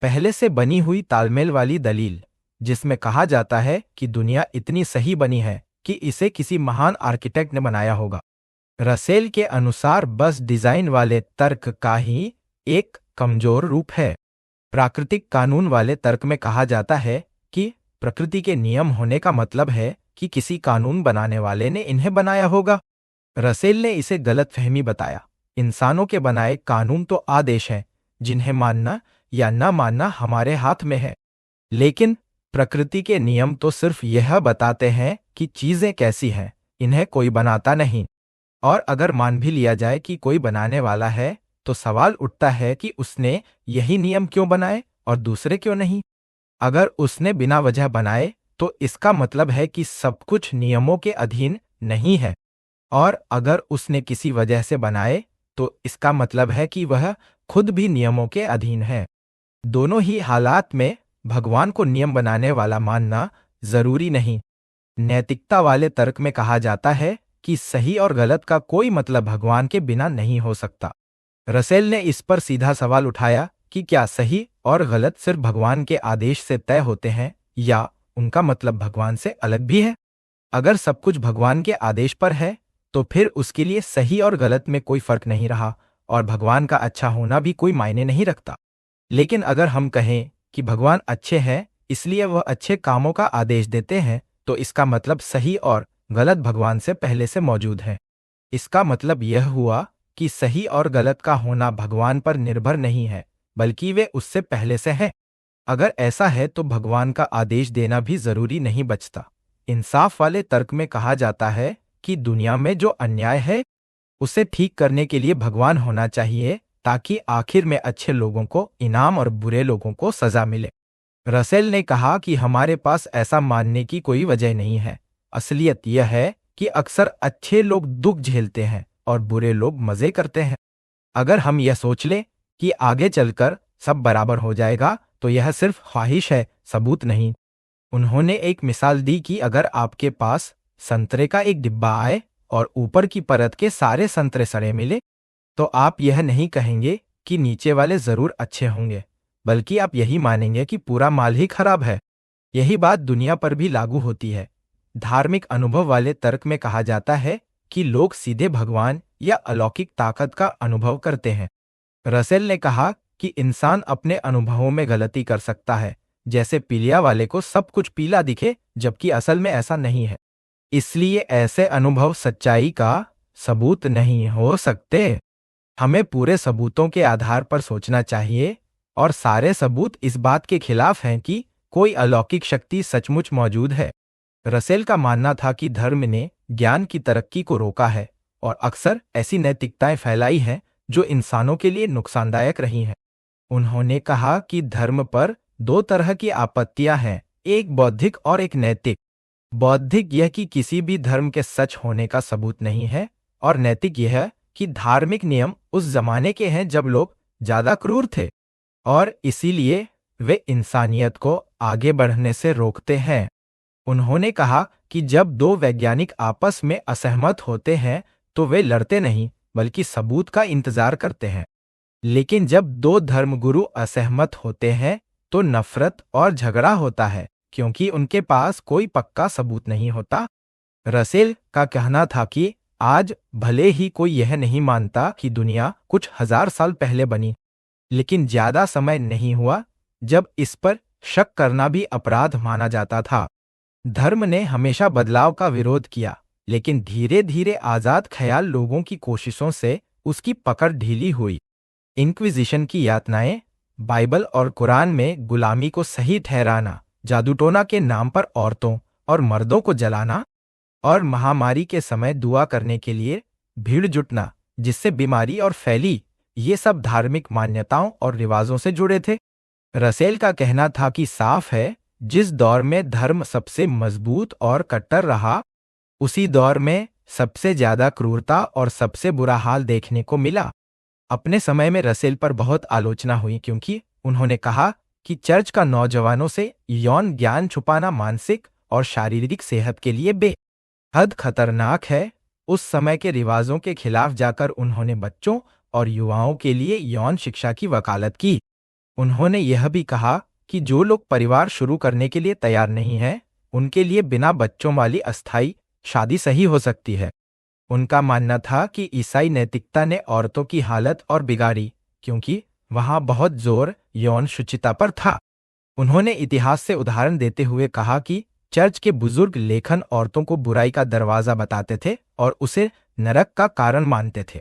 पहले से बनी हुई तालमेल वाली दलील, जिसमें कहा जाता है कि दुनिया इतनी सही बनी है कि इसे किसी महान आर्किटेक्ट ने बनाया होगा, रसेल के अनुसार बस डिजाइन वाले तर्क का ही एक कमजोर रूप है। प्राकृतिक कानून वाले तर्क में कहा जाता है कि प्रकृति के नियम होने का मतलब है कि किसी कानून बनाने वाले ने इन्हें बनाया होगा। रसेल ने इसे गलतफहमी बताया। इंसानों के बनाए कानून तो आदेश हैं, जिन्हें मानना या न मानना हमारे हाथ में है, लेकिन प्रकृति के नियम तो सिर्फ यह बताते हैं कि चीजें कैसी हैं, इन्हें कोई बनाता नहीं। और अगर मान भी लिया जाए कि कोई बनाने वाला है, तो सवाल उठता है कि उसने यही नियम क्यों बनाए और दूसरे क्यों नहीं। अगर उसने बिना वजह बनाए, तो इसका मतलब है कि सब कुछ नियमों के अधीन नहीं है, और अगर उसने किसी वजह से बनाए, तो इसका मतलब है कि वह खुद भी नियमों के अधीन है। दोनों ही हालात में भगवान को नियम बनाने वाला मानना जरूरी नहीं। नैतिकता वाले तर्क में कहा जाता है कि सही और गलत का कोई मतलब भगवान के बिना नहीं हो सकता। रसेल ने इस पर सीधा सवाल उठाया कि क्या सही और गलत सिर्फ भगवान के आदेश से तय होते हैं, या उनका मतलब भगवान से अलग भी है। अगर सब कुछ भगवान के आदेश पर है, तो फिर उसके लिए सही और गलत में कोई फर्क नहीं रहा, और भगवान का अच्छा होना भी कोई मायने नहीं रखता। लेकिन अगर हम कहें कि भगवान अच्छे हैं, इसलिए वह अच्छे कामों का आदेश देते हैं, तो इसका मतलब सही और गलत भगवान से पहले से मौजूद है। इसका मतलब यह हुआ कि सही और गलत का होना भगवान पर निर्भर नहीं है, बल्कि वे उससे पहले से हैं। अगर ऐसा है तो भगवान का आदेश देना भी जरूरी नहीं बचता। इंसाफ वाले तर्क में कहा जाता है कि दुनिया में जो अन्याय है, उसे ठीक करने के लिए भगवान होना चाहिए, ताकि आखिर में अच्छे लोगों को इनाम और बुरे लोगों को सजा मिले। रसेल ने कहा कि हमारे पास ऐसा मानने की कोई वजह नहीं है। असलियत यह है कि अक्सर अच्छे लोग दुख झेलते हैं और बुरे लोग मजे करते हैं। अगर हम यह सोच लें कि आगे चलकर सब बराबर हो जाएगा, तो यह सिर्फ ख्वाहिश है, सबूत नहीं। उन्होंने एक मिसाल दी कि अगर आपके पास संतरे का एक डिब्बा आए और ऊपर की परत के सारे संतरे सड़े मिले, तो आप यह नहीं कहेंगे कि नीचे वाले जरूर अच्छे होंगे, बल्कि आप यही मानेंगे कि पूरा माल ही खराब है। यही बात दुनिया पर भी लागू होती है। धार्मिक अनुभव वाले तर्क में कहा जाता है कि लोग सीधे भगवान या अलौकिक ताकत का अनुभव करते हैं। रसेल ने कहा कि इंसान अपने अनुभवों में गलती कर सकता है, जैसे पीलिया वाले को सब कुछ पीला दिखे, जबकि असल में ऐसा नहीं है। इसलिए ऐसे अनुभव सच्चाई का सबूत नहीं हो सकते। हमें पूरे सबूतों के आधार पर सोचना चाहिए और सारे सबूत इस बात के खिलाफ हैं कि कोई अलौकिक शक्ति सचमुच मौजूद है। रसेल का मानना था कि धर्म ने ज्ञान की तरक्की को रोका है और अक्सर ऐसी नैतिकताएं फैलाई हैं जो इंसानों के लिए नुकसानदायक रही हैं। उन्होंने कहा कि धर्म पर दो तरह की आपत्तियां हैं, एक बौद्धिक और एक नैतिक। बौद्धिक यह कि किसी भी धर्म के सच होने का सबूत नहीं है, और नैतिक यह कि धार्मिक नियम उस जमाने के हैं जब लोग ज्यादा क्रूर थे और इसीलिए वे इंसानियत को आगे बढ़ने से रोकते हैं। उन्होंने कहा कि जब दो वैज्ञानिक आपस में असहमत होते हैं तो वे लड़ते नहीं बल्कि सबूत का इंतजार करते हैं, लेकिन जब दो धर्मगुरु असहमत होते हैं तो नफरत और झगड़ा होता है क्योंकि उनके पास कोई पक्का सबूत नहीं होता। रसेल का कहना था कि आज भले ही कोई यह नहीं मानता कि दुनिया कुछ हजार साल पहले बनी, लेकिन ज्यादा समय नहीं हुआ जब इस पर शक करना भी अपराध माना जाता था। धर्म ने हमेशा बदलाव का विरोध किया, लेकिन धीरे धीरे आजाद ख्याल लोगों की कोशिशों से उसकी पकड़ ढीली हुई। इंक्विजिशन की यातनाएं, बाइबल और कुरान में गुलामी को सही ठहराना, जादूटोना के नाम पर औरतों और मर्दों को जलाना और महामारी के समय दुआ करने के लिए भीड़ जुटना जिससे बीमारी और फैली, ये सब धार्मिक मान्यताओं और रिवाजों से जुड़े थे। रसेल का कहना था कि साफ है, जिस दौर में धर्म सबसे मजबूत और कट्टर रहा, उसी दौर में सबसे ज्यादा क्रूरता और सबसे बुरा हाल देखने को मिला। अपने समय में रसेल पर बहुत आलोचना हुई क्योंकि उन्होंने कहा कि चर्च का नौजवानों से यौन ज्ञान छुपाना मानसिक और शारीरिक सेहत के लिए बेहद खतरनाक है। उस समय के रिवाजों के खिलाफ जाकर उन्होंने बच्चों और युवाओं के लिए यौन शिक्षा की वकालत की। उन्होंने यह भी कहा कि जो लोग परिवार शुरू करने के लिए तैयार नहीं हैं, उनके लिए बिना बच्चों वाली अस्थायी शादी सही हो सकती है। उनका मानना था कि ईसाई नैतिकता ने औरतों की हालत और बिगाड़ी क्योंकि वहां बहुत जोर यौन शुचिता पर था। उन्होंने इतिहास से उदाहरण देते हुए कहा कि चर्च के बुजुर्ग लेखन औरतों को बुराई का दरवाजा बताते थे और उसे नरक का कारण मानते थे।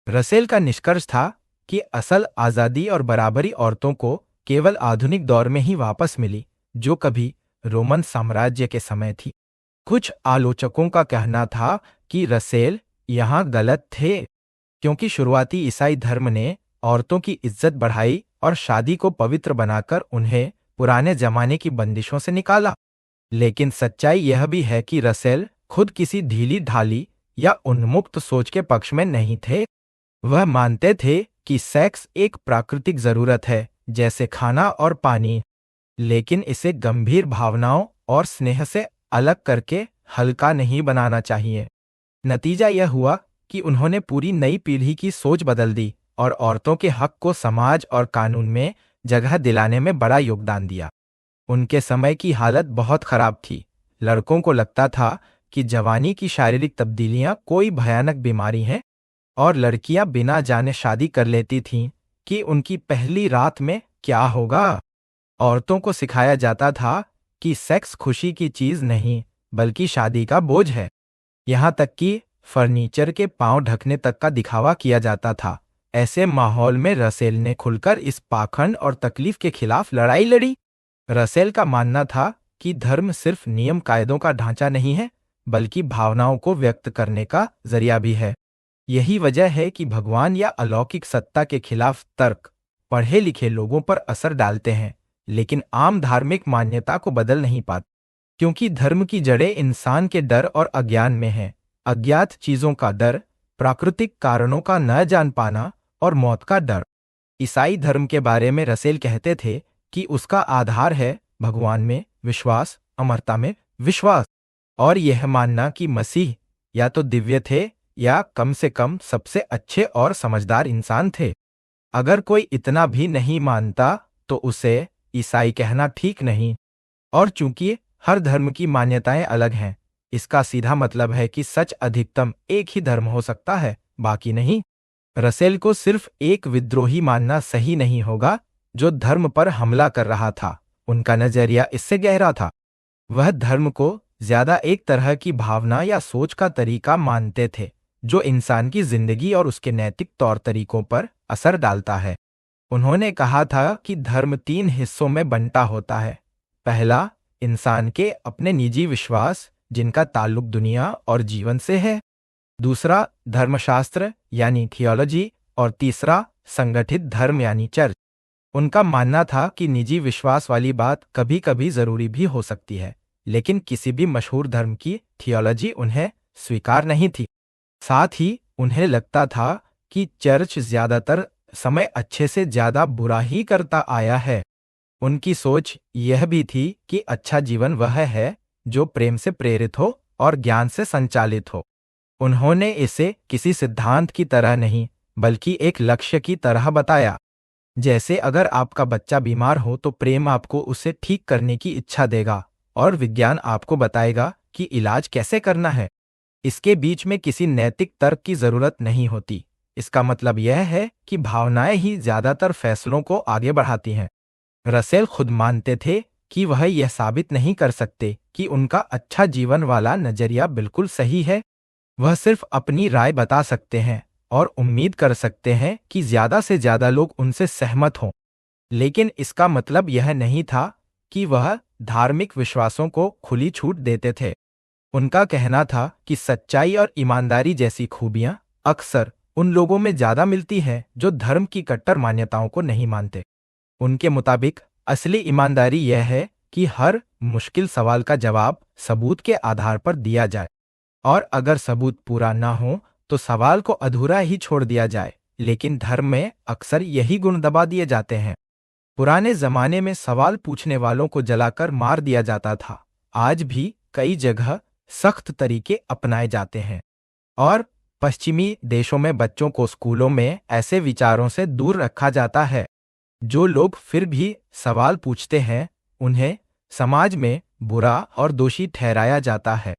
रसेल का निष्कर्ष था कि असल आजादी और बराबरी औरतों को केवल आधुनिक दौर में ही वापस मिली, जो कभी रोमन साम्राज्य के समय थी। कुछ आलोचकों का कहना था कि रसेल यहाँ गलत थे क्योंकि शुरुआती ईसाई धर्म ने औरतों की इज्जत बढ़ाई और शादी को पवित्र बनाकर उन्हें पुराने जमाने की बंदिशों से निकाला। लेकिन सच्चाई यह भी है कि रसेल खुद किसी ढीली ढाली या उन्मुक्त सोच के पक्ष में नहीं थे। वह मानते थे कि सेक्स एक प्राकृतिक जरूरत है जैसे खाना और पानी, लेकिन इसे गंभीर भावनाओं और स्नेह से अलग करके हल्का नहीं बनाना चाहिए। नतीजा यह हुआ कि उन्होंने पूरी नई पीढ़ी की सोच बदल दी और औरतों के हक को समाज और कानून में जगह दिलाने में बड़ा योगदान दिया। उनके समय की हालत बहुत खराब थी। लड़कों को लगता था कि जवानी की शारीरिक तब्दीलियां कोई भयानक बीमारी है और लड़कियां बिना जाने शादी कर लेती थीं कि उनकी पहली रात में क्या होगा। औरतों को सिखाया जाता था कि सेक्स खुशी की चीज नहीं बल्कि शादी का बोझ है। यहाँ तक कि फर्नीचर के पांव ढकने तक का दिखावा किया जाता था। ऐसे माहौल में रसेल ने खुलकर इस पाखंड और तकलीफ के खिलाफ लड़ाई लड़ी। रसेल का मानना था कि धर्म सिर्फ नियम कायदों का ढांचा नहीं है बल्कि भावनाओं को व्यक्त करने का जरिया भी है। यही वजह है कि भगवान या अलौकिक सत्ता के खिलाफ तर्क पढ़े लिखे लोगों पर असर डालते हैं, लेकिन आम धार्मिक मान्यता को बदल नहीं पाते, क्योंकि धर्म की जड़ें इंसान के डर और अज्ञान में हैं। अज्ञात चीजों का डर, प्राकृतिक कारणों का न जान पाना और मौत का डर। ईसाई धर्म के बारे में रसेल कहते थे कि उसका आधार है भगवान में विश्वास, अमरता में विश्वास और यह मानना कि मसीह या तो दिव्य थे या कम से कम सबसे अच्छे और समझदार इंसान थे। अगर कोई इतना भी नहीं मानता तो उसे ईसाई कहना ठीक नहीं। और चूंकि हर धर्म की मान्यताएं अलग हैं, इसका सीधा मतलब है कि सच अधिकतम एक ही धर्म हो सकता है, बाकी नहीं। रसेल को सिर्फ एक विद्रोही मानना सही नहीं होगा जो धर्म पर हमला कर रहा था। उनका नजरिया इससे गहरा था। वह धर्म को ज्यादा एक तरह की भावना या सोच का तरीका मानते थे जो इंसान की जिंदगी और उसके नैतिक तौर तरीकों पर असर डालता है। उन्होंने कहा था कि धर्म 3 हिस्सों में बंटा होता है। पहला, इंसान के अपने निजी विश्वास जिनका ताल्लुक दुनिया और जीवन से है। दूसरा, धर्मशास्त्र यानी थियोलॉजी। और तीसरा, संगठित धर्म यानी चर्च। उनका मानना था कि निजी विश्वास वाली बात कभी कभी जरूरी भी हो सकती है, लेकिन किसी भी मशहूर धर्म की थियोलॉजी उन्हें स्वीकार नहीं थी। साथ ही उन्हें लगता था कि चर्च ज्यादातर समय अच्छे से ज्यादा बुरा ही करता आया है। उनकी सोच यह भी थी कि अच्छा जीवन वह है जो प्रेम से प्रेरित हो और ज्ञान से संचालित हो। उन्होंने इसे किसी सिद्धांत की तरह नहीं, बल्कि एक लक्ष्य की तरह बताया। जैसे अगर आपका बच्चा बीमार हो तो प्रेम आपको उसे ठीक करने की इच्छा देगा और विज्ञान आपको बताएगा कि इलाज कैसे करना है। इसके बीच में किसी नैतिक तर्क की जरूरत नहीं होती। इसका मतलब यह है कि भावनाएं ही ज्यादातर फैसलों को आगे बढ़ाती हैं। रसेल खुद मानते थे कि वह यह साबित नहीं कर सकते कि उनका अच्छा जीवन वाला नजरिया बिल्कुल सही है। वह सिर्फ अपनी राय बता सकते हैं और उम्मीद कर सकते हैं कि ज्यादा से ज्यादा लोग उनसे सहमत हों। लेकिन इसका मतलब यह नहीं था कि वह धार्मिक विश्वासों को खुली छूट देते थे। उनका कहना था कि सच्चाई और ईमानदारी जैसी खूबियां अक्सर उन लोगों में ज्यादा मिलती हैं जो धर्म की कट्टर मान्यताओं को नहीं मानते। उनके मुताबिक असली ईमानदारी यह है कि हर मुश्किल सवाल का जवाब सबूत के आधार पर दिया जाए, और अगर सबूत पूरा ना हो तो सवाल को अधूरा ही छोड़ दिया जाए। लेकिन धर्म में अक्सर यही गुण दबा दिए जाते हैं। पुराने जमाने में सवाल पूछने वालों को जलाकर मार दिया जाता था। आज भी कई जगह सख्त तरीके अपनाए जाते हैं, और पश्चिमी देशों में बच्चों को स्कूलों में ऐसे विचारों से दूर रखा जाता है। जो लोग फिर भी सवाल पूछते हैं उन्हें समाज में बुरा और दोषी ठहराया जाता है।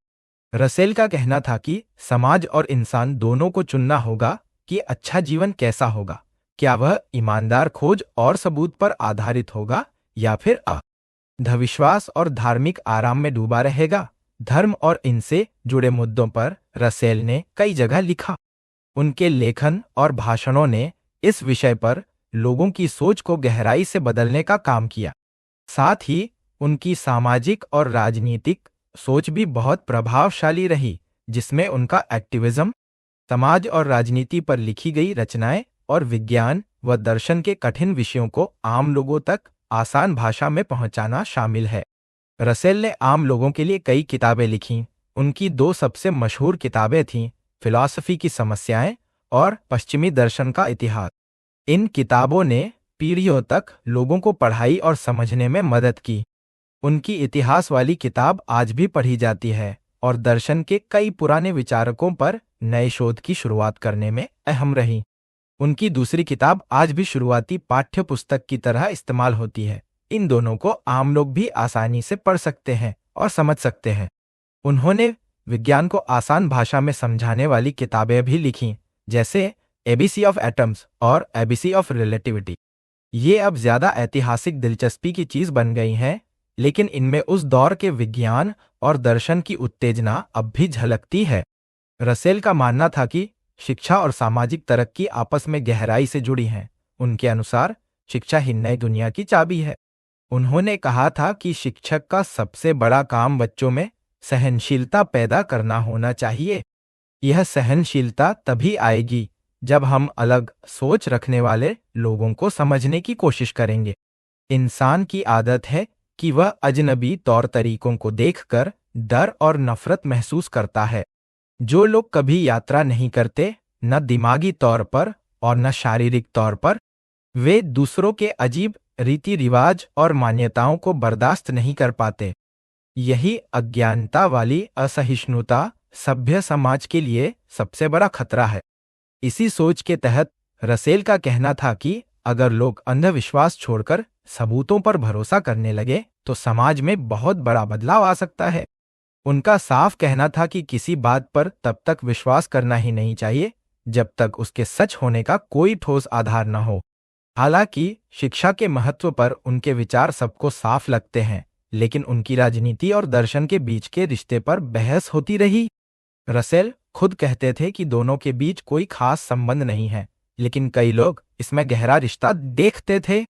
रसेल का कहना था कि समाज और इंसान दोनों को चुनना होगा कि अच्छा जीवन कैसा होगा। क्या वह ईमानदार खोज और सबूत पर आधारित होगा या फिर अंधविश्वास और धार्मिक आराम में डूबा रहेगा। धर्म और इनसे जुड़े मुद्दों पर रसेल ने कई जगह लिखा। उनके लेखन और भाषणों ने इस विषय पर लोगों की सोच को गहराई से बदलने का काम किया। साथ ही उनकी सामाजिक और राजनीतिक सोच भी बहुत प्रभावशाली रही, जिसमें उनका एक्टिविज्म, समाज और राजनीति पर लिखी गई रचनाएं और विज्ञान व दर्शन के कठिन विषयों को आम लोगों तक आसान भाषा में पहुंचाना शामिल है। रसेल ने आम लोगों के लिए कई किताबें लिखीं। उनकी 2 सबसे मशहूर किताबें थीं, फिलॉसफी की समस्याएं और पश्चिमी दर्शन का इतिहास। इन किताबों ने पीढ़ियों तक लोगों को पढ़ाई और समझने में मदद की। उनकी इतिहास वाली किताब आज भी पढ़ी जाती है और दर्शन के कई पुराने विचारकों पर नए शोध की शुरुआत करने में अहम रही। उनकी दूसरी किताब आज भी शुरुआती पाठ्य पुस्तक की तरह इस्तेमाल होती है। इन दोनों को आम लोग भी आसानी से पढ़ सकते हैं और समझ सकते हैं। उन्होंने विज्ञान को आसान भाषा में समझाने वाली किताबें भी लिखीं, जैसे एबीसी ऑफ एटम्स और एबीसी ऑफ रिलेटिविटी। ये अब ज्यादा ऐतिहासिक दिलचस्पी की चीज बन गई हैं, लेकिन इनमें उस दौर के विज्ञान और दर्शन की उत्तेजना अब भी झलकती है। रसेल का मानना था कि शिक्षा और सामाजिक तरक्की आपस में गहराई से जुड़ी हैं। उनके अनुसार शिक्षा ही नई दुनिया की चाबी है। उन्होंने कहा था कि शिक्षक का सबसे बड़ा काम बच्चों में सहनशीलता पैदा करना होना चाहिए। यह सहनशीलता तभी आएगी जब हम अलग सोच रखने वाले लोगों को समझने की कोशिश करेंगे। इंसान की आदत है कि वह अजनबी तौर तरीकों को देखकर डर और नफरत महसूस करता है। जो लोग कभी यात्रा नहीं करते, न दिमागी तौर पर और न शारीरिक तौर पर, वे दूसरों के अजीब रीति रिवाज और मान्यताओं को बर्दाश्त नहीं कर पाते। यही अज्ञानता वाली असहिष्णुता सभ्य समाज के लिए सबसे बड़ा खतरा है। इसी सोच के तहत रसेल का कहना था कि अगर लोग अंधविश्वास छोड़कर सबूतों पर भरोसा करने लगे तो समाज में बहुत बड़ा बदलाव आ सकता है। उनका साफ कहना था कि किसी बात पर तब तक विश्वास करना ही नहीं चाहिए जब तक उसके सच होने का कोई ठोस आधार न हो। हालांकि शिक्षा के महत्व पर उनके विचार सबको साफ लगते हैं, लेकिन उनकी राजनीति और दर्शन के बीच के रिश्ते पर बहस होती रही। रसेल खुद कहते थे कि दोनों के बीच कोई खास संबंध नहीं है, लेकिन कई लोग इसमें गहरा रिश्ता देखते थे।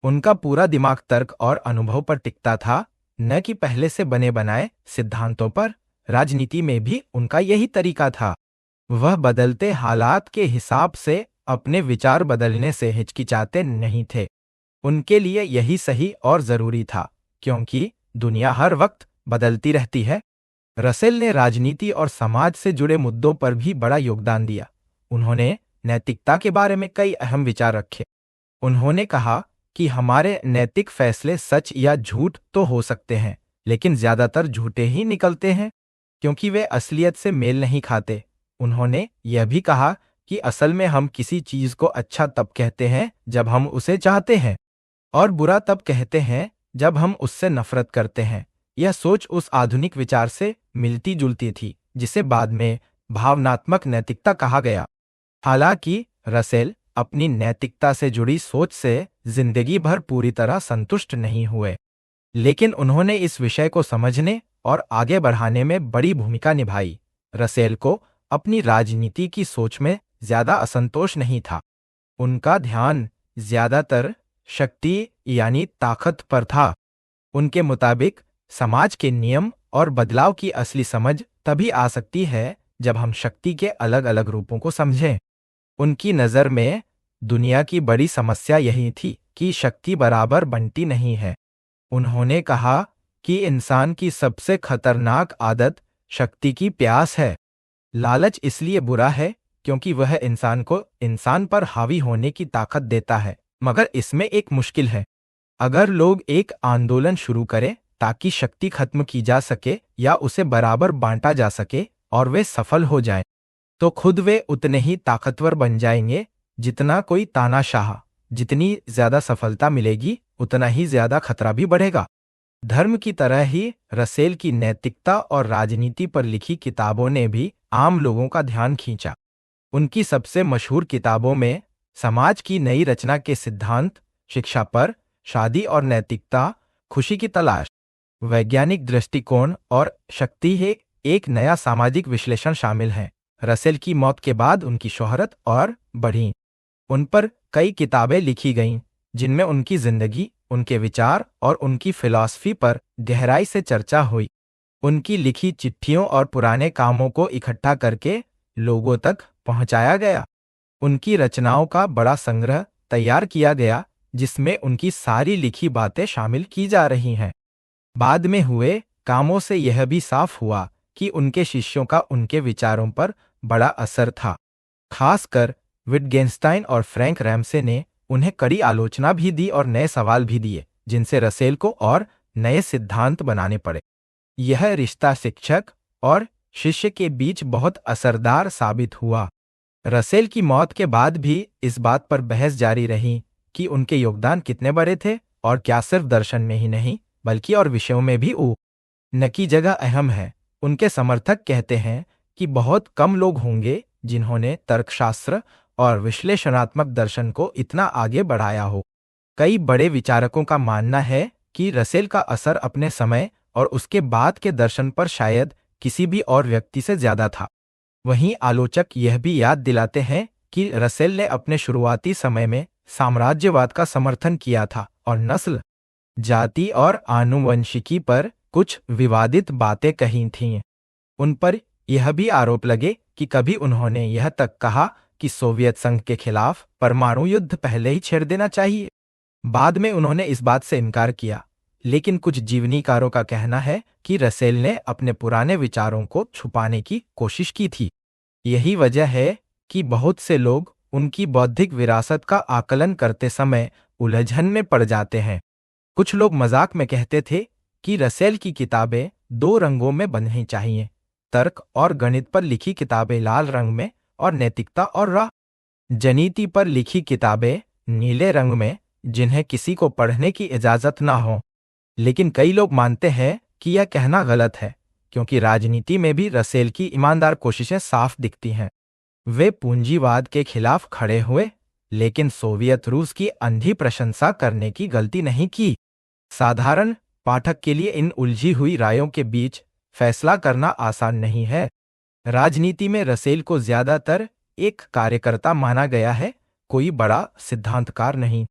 उनका पूरा दिमाग तर्क और अनुभव पर टिकता था, न कि पहले से बने बनाए सिद्धांतों पर। राजनीति में भी उनका यही तरीका था। वह बदलते हालात के हिसाब से अपने विचार बदलने से हिचकिचाते नहीं थे। उनके लिए यही सही और जरूरी था, क्योंकि दुनिया हर वक्त बदलती रहती है। रसेल ने राजनीति और समाज से जुड़े मुद्दों पर भी बड़ा योगदान दिया। उन्होंने नैतिकता के बारे में कई अहम विचार रखे। उन्होंने कहा कि हमारे नैतिक फैसले सच या झूठ तो हो सकते हैं, लेकिन ज्यादातर झूठे ही निकलते हैं, क्योंकि वे असलियत से मेल नहीं खाते। उन्होंने यह भी कहा कि असल में हम किसी चीज को अच्छा तब कहते हैं जब हम उसे चाहते हैं, और बुरा तब कहते हैं जब हम उससे नफरत करते हैं। यह सोच उस आधुनिक विचार से मिलती जुलती थी जिसे बाद में भावनात्मक नैतिकता कहा गया। हालांकि रसेल अपनी नैतिकता से जुड़ी सोच से जिंदगी भर पूरी तरह संतुष्ट नहीं हुए, लेकिन उन्होंने इस विषय को समझने और आगे बढ़ाने में बड़ी भूमिका निभाई। रसेल को अपनी राजनीति की सोच में ज्यादा असंतोष नहीं था। उनका ध्यान ज्यादातर शक्ति यानी ताकत पर था। उनके मुताबिक समाज के नियम और बदलाव की असली समझ तभी आ सकती है जब हम शक्ति के अलग अलग रूपों को समझें। उनकी नज़र में दुनिया की बड़ी समस्या यही थी कि शक्ति बराबर बंटी नहीं है। उन्होंने कहा कि इंसान की सबसे खतरनाक आदत शक्ति की प्यास है। लालच इसलिए बुरा है क्योंकि वह इंसान को इंसान पर हावी होने की ताकत देता है, मगर इसमें एक मुश्किल है। अगर लोग एक आंदोलन शुरू करें ताकि शक्ति खत्म की जा सके या उसे बराबर बांटा जा सके और वे सफल हो जाएं, तो खुद वे उतने ही ताकतवर बन जाएंगे जितना कोई तानाशाह। जितनी ज्यादा सफलता मिलेगी उतना ही ज्यादा खतरा भी बढ़ेगा। धर्म की तरह ही रसेल की नैतिकता और राजनीति पर लिखी किताबों ने भी आम लोगों का ध्यान खींचा। उनकी सबसे मशहूर किताबों में समाज की नई रचना के सिद्धांत, शिक्षा पर, शादी और नैतिकता, खुशी की तलाश, वैज्ञानिक दृष्टिकोण और शक्ति है एक नया सामाजिक विश्लेषण शामिल हैं। रसेल की मौत के बाद उनकी शोहरत और बढ़ी। उन पर कई किताबें लिखी गईं जिनमें उनकी जिंदगी, उनके विचार और उनकी फिलॉसफी पर गहराई से चर्चा हुई। उनकी लिखी चिट्ठियों और पुराने कामों को इकट्ठा करके लोगों तक पहुंचाया गया। उनकी रचनाओं का बड़ा संग्रह तैयार किया गया जिसमें उनकी सारी लिखी बातें शामिल की जा रही हैं। बाद में हुए कामों से यह भी साफ हुआ कि उनके शिष्यों का उनके विचारों पर बड़ा असर था। खासकर विटगेन्स्टाइन और फ्रैंक रैमसे ने उन्हें कड़ी आलोचना भी दी और नए सवाल भी दिए, जिनसे रसेल को और नए सिद्धांत बनाने पड़े। यह रिश्ता शिक्षक और शिष्य के बीच बहुत असरदार साबित हुआ। रसेल की मौत के बाद भी इस बात पर बहस जारी रही कि उनके योगदान कितने बड़े थे और क्या सिर्फ दर्शन में ही नहीं बल्कि और विषयों में भी उनकी जगह अहम है। उनके समर्थक कहते हैं कि बहुत कम लोग होंगे जिन्होंने तर्कशास्त्र और विश्लेषणात्मक दर्शन को इतना आगे बढ़ाया हो। कई बड़े विचारकों का मानना है कि रसेल का असर अपने समय और उसके बाद के दर्शन पर शायद किसी भी और व्यक्ति से ज्यादा था। वहीं आलोचक यह भी याद दिलाते हैं कि रसेल ने अपने शुरुआती समय में साम्राज्यवाद का समर्थन किया था और नस्ल, जाति और आनुवंशिकी पर कुछ विवादित बातें कही थीं। उन पर यह भी आरोप लगे कि कभी उन्होंने यह तक कहा कि सोवियत संघ के खिलाफ परमाणु युद्ध पहले ही छेड़ देना चाहिए। बाद में उन्होंने इस बात से इनकार किया, लेकिन कुछ जीवनीकारों का कहना है कि रसेल ने अपने पुराने विचारों को छुपाने की कोशिश की थी। यही वजह है कि बहुत से लोग उनकी बौद्धिक विरासत का आकलन करते समय उलझन में पड़ जाते हैं। कुछ लोग मजाक में कहते थे कि रसेल की किताबें दो रंगों में बननी चाहिए, तर्क और गणित पर लिखी किताबें लाल रंग में और नैतिकता और राजनीति पर लिखी किताबें नीले रंग में, जिन्हें किसी को पढ़ने की इजाजत ना हो। लेकिन कई लोग मानते हैं कि यह कहना गलत है, क्योंकि राजनीति में भी रसेल की ईमानदार कोशिशें साफ दिखती हैं। वे पूंजीवाद के खिलाफ खड़े हुए, लेकिन सोवियत रूस की अंधी प्रशंसा करने की गलती नहीं की। साधारण पाठक के लिए इन उलझी हुई रायों के बीच फैसला करना आसान नहीं है। राजनीति में रसेल को ज्यादातर एक कार्यकर्ता माना गया है, कोई बड़ा सिद्धांतकार नहीं।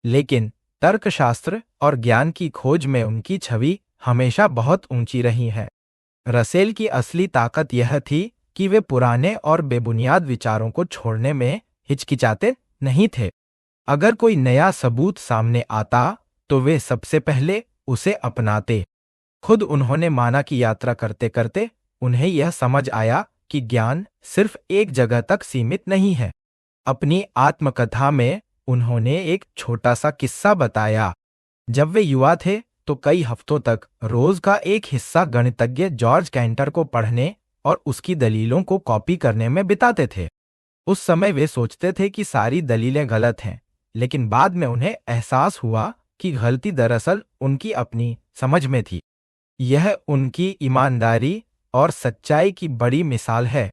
लेकिन तर्कशास्त्र और ज्ञान की खोज में उनकी छवि हमेशा बहुत ऊंची रही है। रसेल की असली ताकत यह थी कि वे पुराने और बेबुनियाद विचारों को छोड़ने में हिचकिचाते नहीं थे। अगर कोई नया सबूत सामने आता तो वे सबसे पहले उसे अपनाते। खुद उन्होंने माना कि यात्रा करते करते उन्हें यह समझ आया कि ज्ञान सिर्फ एक जगह तक सीमित नहीं है। अपनी आत्मकथा में उन्होंने एक छोटा सा किस्सा बताया। जब वे युवा थे तो कई हफ्तों तक रोज का एक हिस्सा गणितज्ञ जॉर्ज कैंटर को पढ़ने और उसकी दलीलों को कॉपी करने में बिताते थे। उस समय वे सोचते थे कि सारी दलीलें गलत हैं, लेकिन बाद में उन्हें एहसास हुआ कि गलती दरअसल उनकी अपनी समझ में थी। यह उनकी ईमानदारी और सच्चाई की बड़ी मिसाल है।